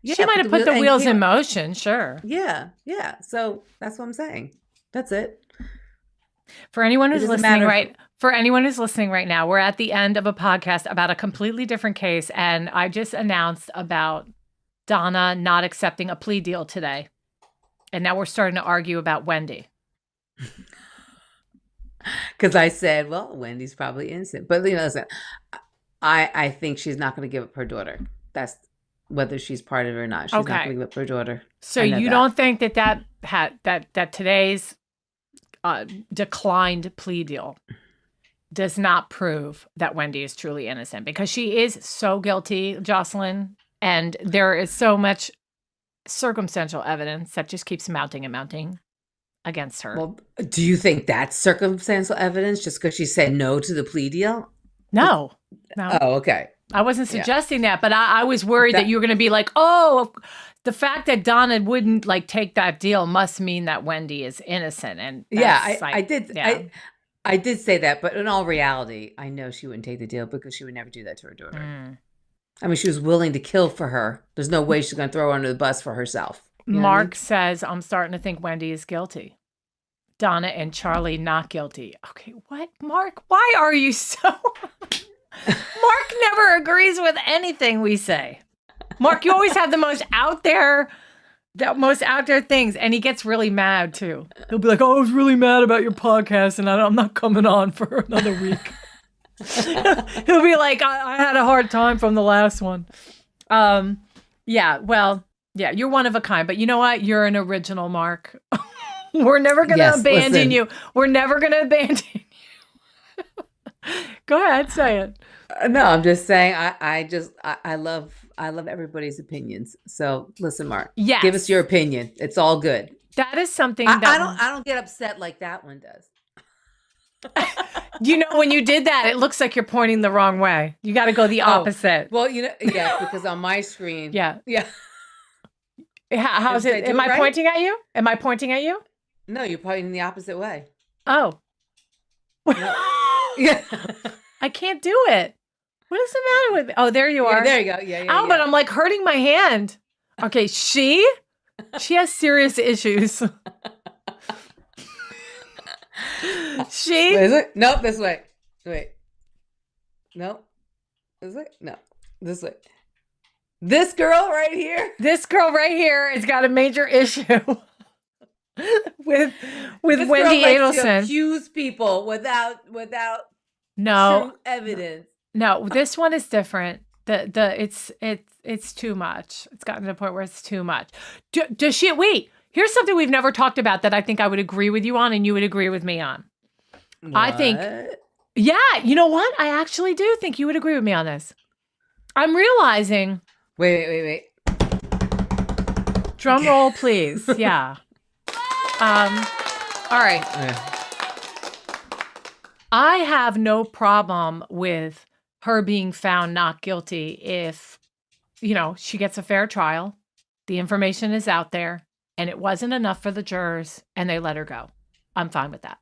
She might have put the wheels in motion, sure. Yeah. So that's what I'm saying. That's it. For anyone who's listening right now, we're at the end of a podcast about a completely different case, and I just announced about Donna not accepting a plea deal today. And now we're starting to argue about Wendy. Because I said, well, Wendy's probably innocent. But, listen, I think she's not going to give up her daughter. That's whether she's part of it or not. She's not going to give up her daughter. So you don't think that today's declined plea deal does not prove that Wendy is truly innocent? Because she is so guilty, Jocelyn, and there is so much circumstantial evidence that just keeps mounting and mounting against her. Well, do you think that's circumstantial evidence just because she said no to the plea deal? No. Oh, okay. I wasn't suggesting that, but I was worried that you were going to be like, oh, the fact that Donna wouldn't take that deal must mean that Wendy is innocent. And I did. Yeah. I did say that, but in all reality, I know she wouldn't take the deal because she would never do that to her daughter. I mean, she was willing to kill for her. There's no way she's going to throw her under the bus for herself. Mark says, I'm starting to think Wendy is guilty. Donna and Charlie not guilty. Okay, what? Mark, why are you so... Mark never agrees with anything we say. Mark, you always have the most out there things, and he gets really mad too. He'll be like, "Oh, I was really mad about your podcast, and I'm not coming on for another week." He'll be like, I had a hard time from the last one. Yeah, you're one of a kind, but you know what? You're an original, Mark. We're never going to abandon you. We're never going to abandon you. Go ahead, say it. No, I'm just saying I love everybody's opinions. So listen, Mark. Yes. Give us your opinion. It's all good. That is something I don't get upset like that one does. When you did that, it looks like you're pointing the wrong way. You got to go the opposite. Well, because on my screen. Yeah. How's it? Am I pointing at you? Am I pointing at you? No, you're pointing the opposite way. Oh. No. Yeah. I can't do it. What is the matter with me? Oh, there you are. There you go. Yeah. Oh, but I'm hurting my hand. Okay, she has serious issues. Is it? Nope, this way. Wait. Nope. This way? No. This way. This girl right here? This girl right here has got a major issue with this Wendy girl likes to Adelson. accuse people without no true evidence. No, this one is different. It's too much. It's gotten to the point where it's too much. Does she wait? Here's something we've never talked about that I think I would agree with you on and you would agree with me on. What? I think, yeah, you know what? I actually do think you would agree with me on this. I'm realizing. Wait. Drum roll, please. Yeah. All right. Yeah. I have no problem with her being found not guilty if, she gets a fair trial, the information is out there, and it wasn't enough for the jurors, and they let her go. I'm fine with that.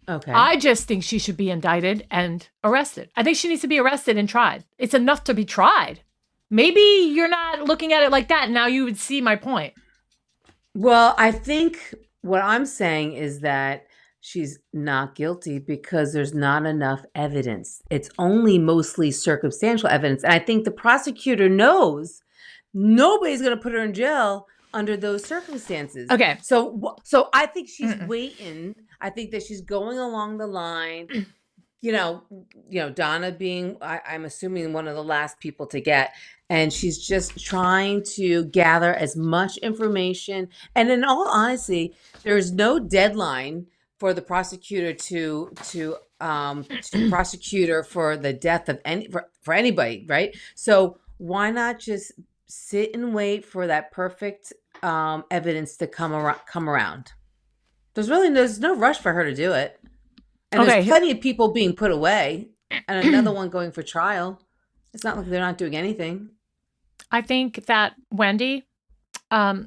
Okay. I just think she should be indicted and arrested. I think she needs to be arrested and tried. It's enough to be tried. Maybe you're not looking at it like that. Now you would see my point. Well, I think what I'm saying is that she's not guilty because there's not enough evidence. It's only mostly circumstantial evidence. And I think the prosecutor knows nobody's going to put her in jail under those circumstances. Okay. So I think she's waiting. I think that she's going along the line, Donna being, I'm assuming, one of the last people to get. And she's just trying to gather as much information. And in all honesty, there's no deadline for the prosecutor to prosecute her for the death of for anybody, right? So why not just sit and wait for that perfect evidence to come around? There's no rush for her to do it, and there's plenty of people being put away, and another one going for trial. It's not like they're not doing anything. I think that Wendy, I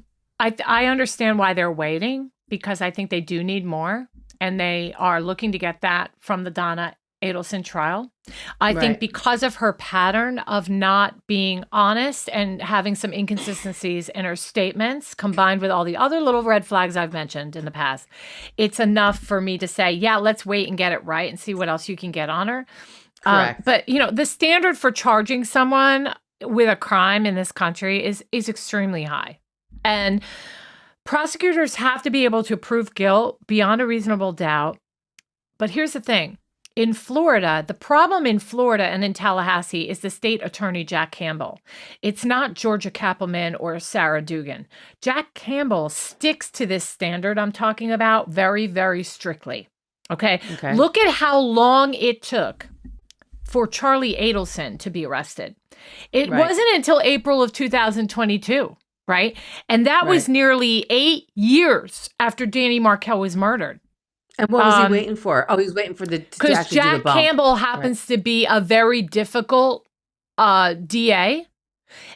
understand why they're waiting because I think they do need more. And they are looking to get that from the Donna Adelson trial. I think Right. because of her pattern of not being honest and having some inconsistencies in her statements, combined with all the other little red flags I've mentioned in the past, it's enough for me to say, yeah, let's wait and get it right and see what else you can get on her. Correct. But, you know, the standard for charging someone with a crime in this country is extremely high. And prosecutors have to be able to prove guilt beyond a reasonable doubt. But here's the thing. In Florida, the problem in Florida and in Tallahassee is the state attorney, Jack Campbell. It's not Georgia Kappelman or Sarah Dugan. Jack Campbell sticks to this standard I'm talking about very, very strictly. Okay? Look at how long it took for Charlie Adelson to be arrested. It wasn't until April of 2022, right? And that was nearly 8 years after Danny Markell was murdered. And what was he waiting for? Oh, he was waiting for to Because actually do the Jack bump. Campbell happens to be a very difficult DA.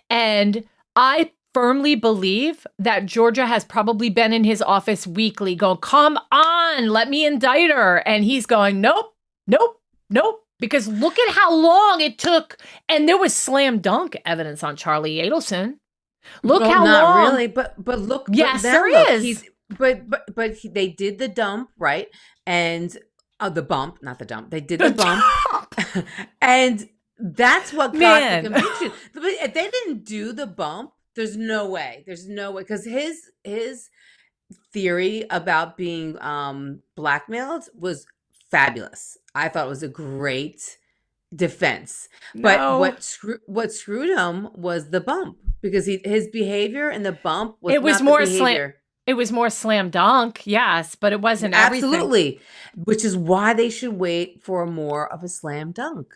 And I firmly believe that Georgia has probably been in his office weekly going, come on, let me indict her. And he's going, nope, nope, nope. Because look at how long it took. And there was slam dunk evidence on Charlie Adelson. Look Well, how not long. really, but look. Yes, but now there look, is. They did the dump, right? And the bump, not the dump. They did the bump, and that's what got the conviction. If they didn't do the bump, there's no way. There's no way, because his theory about being blackmailed was fabulous. I thought it was a great defense. But No. what screwed him was the bump, because his behavior and the bump was It was not more the slam. behavior. It was more slam dunk, yes, but it wasn't everything. Absolutely. Which is why they should wait for more of a slam dunk.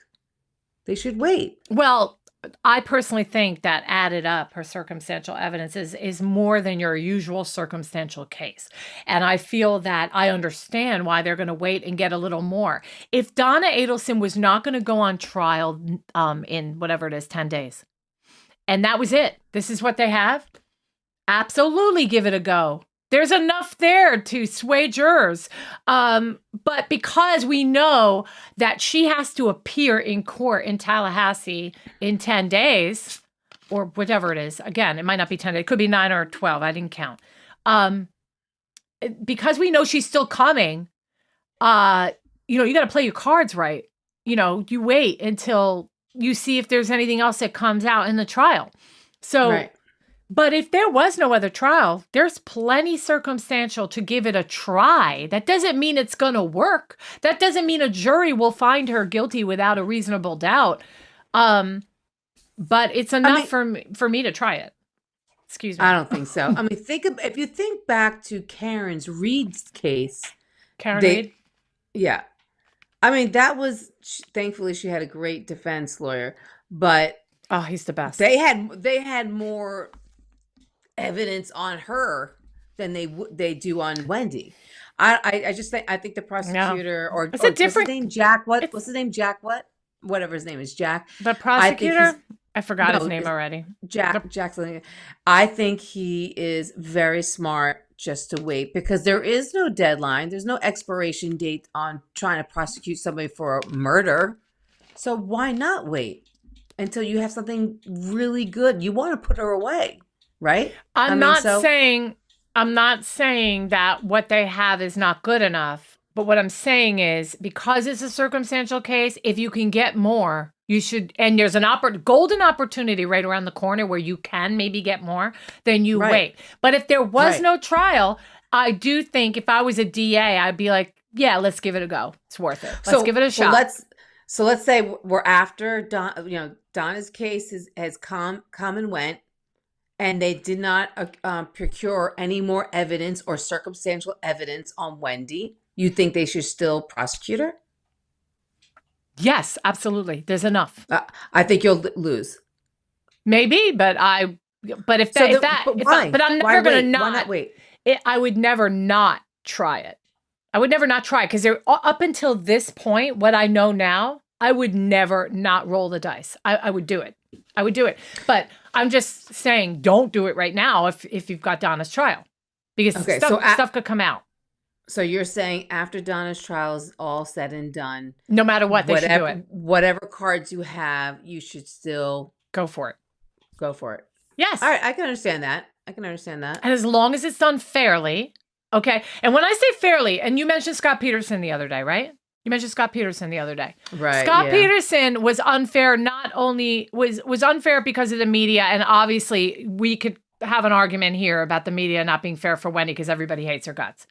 They should wait. Well, I personally think that added up, her circumstantial evidence is more than your usual circumstantial case. And I feel that I understand why they're going to wait and get a little more. If Donna Adelson was not going to go on trial in whatever it is, 10 days, and that was it, this is what they have, absolutely give it a go. There's enough there to sway jurors. But because we know that she has to appear in court in Tallahassee in 10 days, or whatever it is, again, it might not be 10 days, it could be 9 or 12, I didn't count. Because we know she's still coming, you got to play your cards right. You wait until you see if there's anything else that comes out in the trial. So, Right. But if there was no other trial, there's plenty circumstantial to give it a try. That doesn't mean it's going to work. That doesn't mean a jury will find her guilty without a reasonable doubt. But it's enough for me to try it. Excuse me. I don't think so. I mean, if you think back to Karen's Reed's case. Karen Reed? Yeah. I mean, that was, thankfully she had a great defense lawyer, but oh, he's the best. They had more evidence on her than they do on Wendy. I just think the prosecutor or it's a different what's his name, Jack. What's his name? Jack what? Whatever his name is, Jack. The prosecutor? I forgot his name already. Jackson. I think he is very smart just to wait, because there is no deadline. There's no expiration date on trying to prosecute somebody for murder. So why not wait until you have something really good? You want to put her away, right? I'm not saying that what they have is not good enough. But what I'm saying is, because it's a circumstantial case, if you can get more, you should. And there's an golden opportunity right around the corner where you can maybe get more, then you wait. But if there was no trial, I do think if I was a DA, I'd be like, yeah, let's give it a go. It's worth it. Let's give it a shot. So let's say we're after Donna's case has come and went, and they did not procure any more evidence or circumstantial evidence on Wendy. You think they should still prosecute her? Yes, absolutely. There's enough. I think you'll lose. Maybe, but I'm never going to not wait. I would never not try it. I would never not try, because up until this point, what I know now, I would never not roll the dice. I would do it. I would do it. But I'm just saying, don't do it right now if you've got Donna's trial, because stuff could come out. So you're saying after Donna's trial is all said and done, no matter what, they should do it. Whatever cards you have, you should still go for it. Go for it. Yes. All right, I can understand that. And as long as it's done fairly, okay? And when I say fairly, and you mentioned Scott Peterson the other day, right? You mentioned Scott Peterson the other day. Right. Scott Peterson was unfair, not only was unfair because of the media, and obviously we could have an argument here about the media not being fair for Wendy because everybody hates her guts.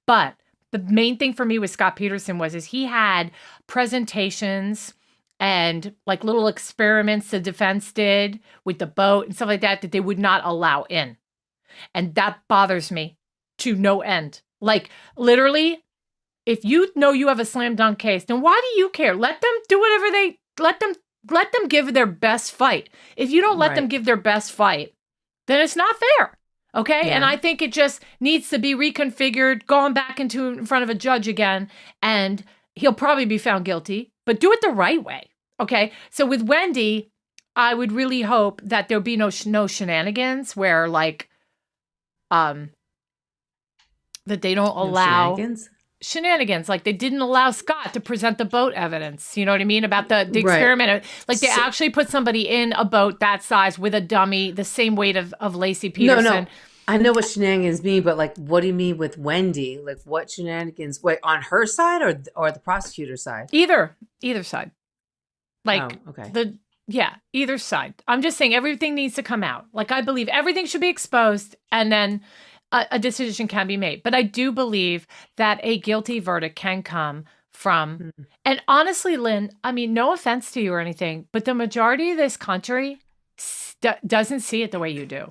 But the main thing for me with Scott Peterson is he had presentations and like little experiments the defense did with the boat and stuff like that they would not allow in. And that bothers me to no end. Like literally, if you know you have a slam dunk case, then why do you care? Let them do whatever let them give their best fight. If you don't let them give their best fight, then it's not fair. Okay. Yeah. And I think it just needs to be reconfigured, going back in front of a judge again, and he'll probably be found guilty, but do it the right way. Okay. So with Wendy, I would really hope that there'll be no shenanigans where like, that they don't allow shenanigans. Like they didn't allow Scott to present the boat evidence. You know what I mean? About the experiment. Right. Like they actually put somebody in a boat that size with a dummy, the same weight of Lacey Peterson. No. I know what shenanigans mean, but like, what do you mean with Wendy? Like what shenanigans? Wait, on her side or the prosecutor's side? Either side. Like either side. I'm just saying everything needs to come out. Like I believe everything should be exposed and then a decision can be made. But I do believe that a guilty verdict can come from, and honestly, Lynn, I mean, no offense to you or anything, but the majority of this country doesn't see it the way you do.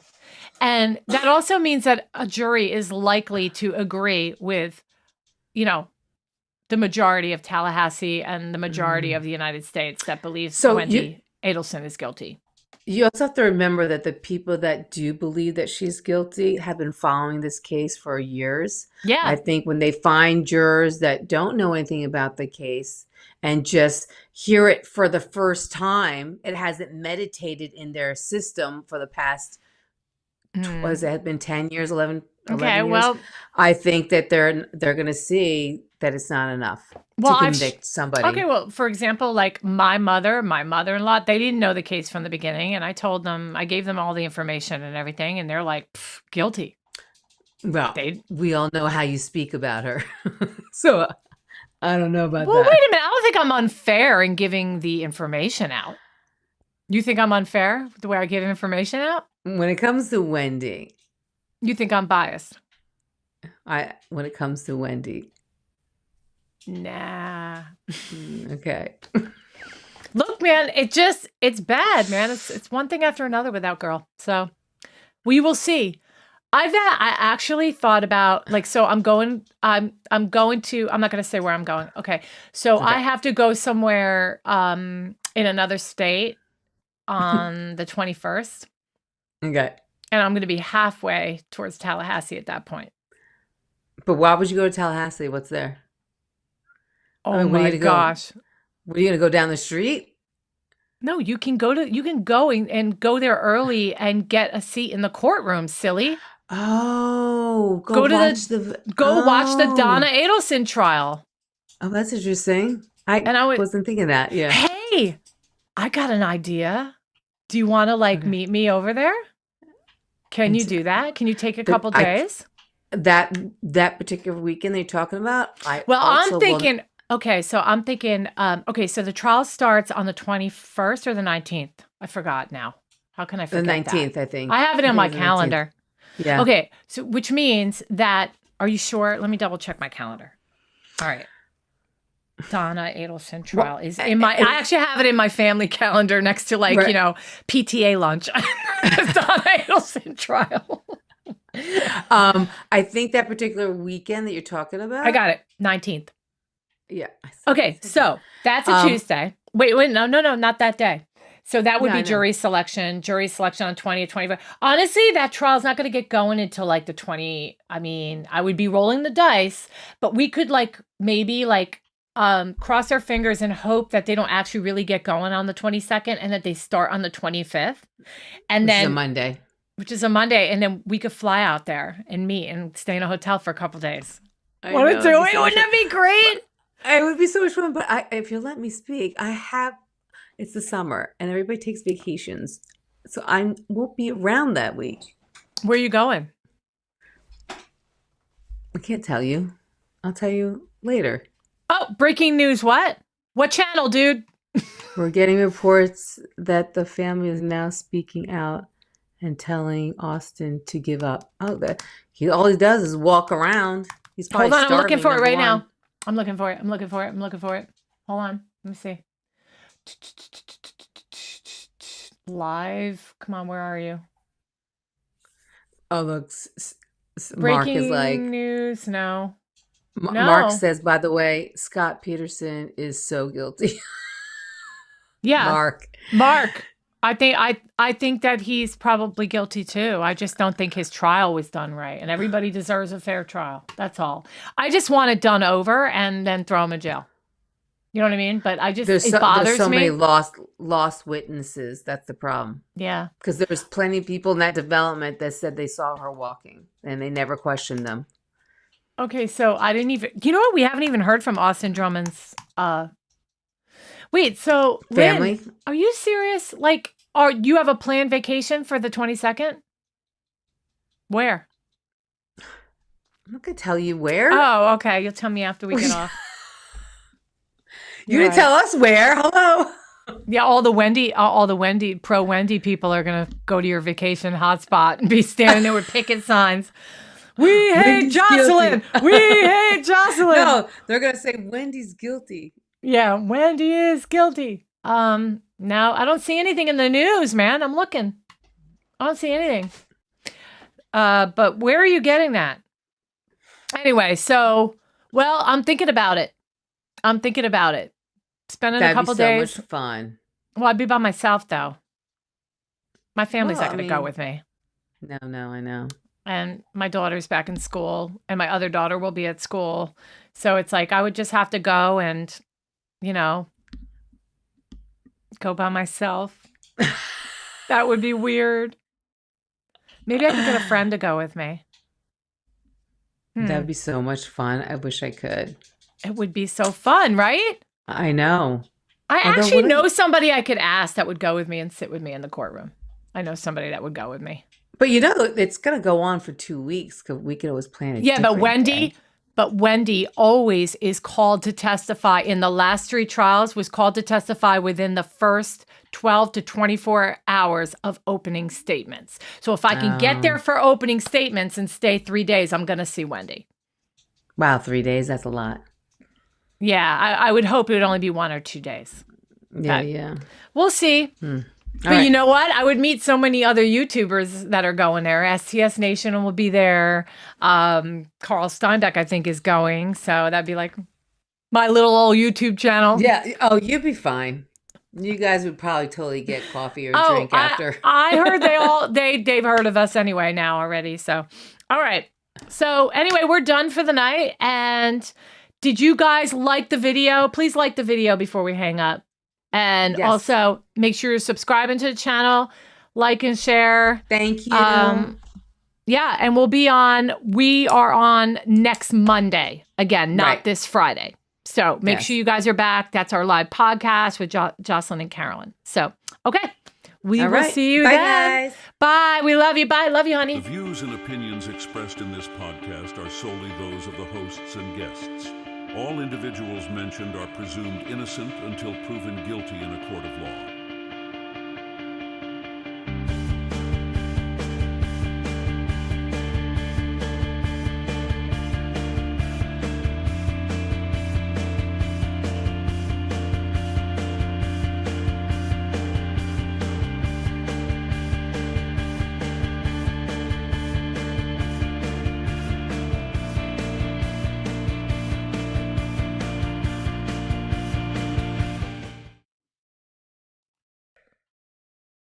And that also means that a jury is likely to agree with, the majority of Tallahassee and the majority of the United States that believes Wendy Adelson is guilty. You also have to remember that the people that do believe that she's guilty have been following this case for years. Yeah. I think when they find jurors that don't know anything about the case and just hear it for the first time, it hasn't meditated in their system for the past, what has it been 10 years, 11 years? Well, I think that they're going to see that it's not enough to convict somebody. Okay, well, for example, like my mother-in-law, they didn't know the case from the beginning, and I gave them all the information and everything, and they're like, guilty. Well, we all know how you speak about her. So I don't know about that. Well, wait a minute. I don't think I'm unfair in giving the information out. You think I'm unfair the way I give information out? When it comes to Wendy. You think I'm biased? When it comes to Wendy. Nah. Okay. Look, man, it's bad, man. It's one thing after another with that girl. So we will see. I actually thought about I'm not going to say where I'm going. Okay. So I have to go somewhere in another state on the 21st. Okay. And I'm going to be halfway towards Tallahassee at that point. But why would you go to Tallahassee? What's there? Oh my gosh. What, are you going to go down the street? No, you can go and go there early and get a seat in the courtroom, silly. Oh, watch the Donna Adelson trial. Oh, that's interesting. I wasn't thinking that. Yeah. Hey, I got an idea. Do you want to meet me over there? Can you do that? Can you take a couple days? That particular weekend they're talking about? I'm thinking, so the trial starts on the 21st or the 19th. I forgot now. How can I forget the 19th, I think. I have it in my calendar. Yeah. Okay, so which means that, are you sure? Let me double check my calendar. All right. Donna Adelson trial is in I actually have it in my family calendar next to PTA lunch. Donna Adelson trial. I think that particular weekend that you're talking about. I got it. 19th. Yeah. Okay, so that's a Tuesday. Wait, no, not that day. So that would be jury selection on 20 to 25. Honestly, that trial's not going to get going until the 20. I mean, I would be rolling the dice, but we could maybe cross our fingers and hope that they don't actually really get going on the 22nd and that they start on the 25th. And then Which is a Monday. And then we could fly out there and meet and stay in a hotel for a couple days. Want to do it? Wouldn't that be great? It would be so much fun. But if you'll let me speak, it's the summer and everybody takes vacations. So I won't be around that week. Where are you going? I can't tell you. I'll tell you later. Oh, breaking news. What channel, dude? We're getting reports that the family is now speaking out and telling Austin to give up. Oh, all he does is walk around. He's probably Hold on, I'm looking starving, for it right number one. now. I'm looking for it. Hold on. Let me see. Live. Come on, where are you? Oh, look. Mark Breaking is like, news. No. No. Mark says, by the way, Scott Peterson is so guilty. Yeah. Mark. I think that he's probably guilty too. I just don't think his trial was done right. And everybody deserves a fair trial. That's all. I just want it done over and then throw him in jail. You know what I mean? But it bothers there's so me. many lost witnesses. That's the problem. Yeah. Because there's plenty of people in that development that said they saw her walking and they never questioned them. Okay, so I didn't even. You know what? We haven't even heard from Austin Drummond's. Wait, so family? Lynn, are you serious? Like, you have a planned vacation for the 22nd? Where? I'm not gonna tell you where. Oh, okay. You'll tell me after we get off. You didn't tell us where. Hello. Yeah, all the pro Wendy people are gonna go to your vacation hotspot and be standing there with picket signs. We hate Wendy's Jocelyn. guilty. We hate Jocelyn. No, they're gonna say Wendy's guilty. Yeah, Wendy is guilty. No, I don't see anything in the news, man. I'm looking. I don't see anything. But where are you getting that? Anyway, I'm thinking about it. Spending a couple days. So much fun. Well, I'd be by myself though. My family's not going to go with me. No, I know. And my daughter's back in school, and my other daughter will be at school. So it's like I would just have to go and, go by myself. That would be weird. Maybe I could get a friend to go with me. That would be so much fun. I wish I could. It would be so fun, right? I know. I actually know somebody I could ask that would go with me and sit with me in the courtroom. I know somebody that would go with me. But it's going to go on for 2 weeks because we could always plan it. Yeah, but Wendy always is called to testify in the last 3 trials, was called to testify within the first 12 to 24 hours of opening statements. So if I can get there for opening statements and stay 3 days, I'm going to see Wendy. Wow, 3 days. That's a lot. Yeah, I would hope it would only be 1 or 2 days. Yeah. We'll see. But you know what? I would meet so many other YouTubers that are going there. STS Nation will be there. Carl Steinbeck, I think, is going. So that'd be like my little old YouTube channel. Yeah. Oh, you'd be fine. You guys would probably totally get coffee or drink after. I heard they've heard of us anyway now already. So, all right. So anyway, we're done for the night. And did you guys like the video? Please like the video before we hang up. And also make sure you're subscribing to the channel, like and share. Thank you. Yeah, and we are on next Monday. Again, not this Friday. So make sure you guys are back. That's our live podcast with Jocelyn and Carolyn. So, okay. We will see you then. Guys. Bye. We love you. Bye. Love you, honey. The views and opinions expressed in this podcast are solely those of the hosts and guests. All individuals mentioned are presumed innocent until proven guilty in a court of law.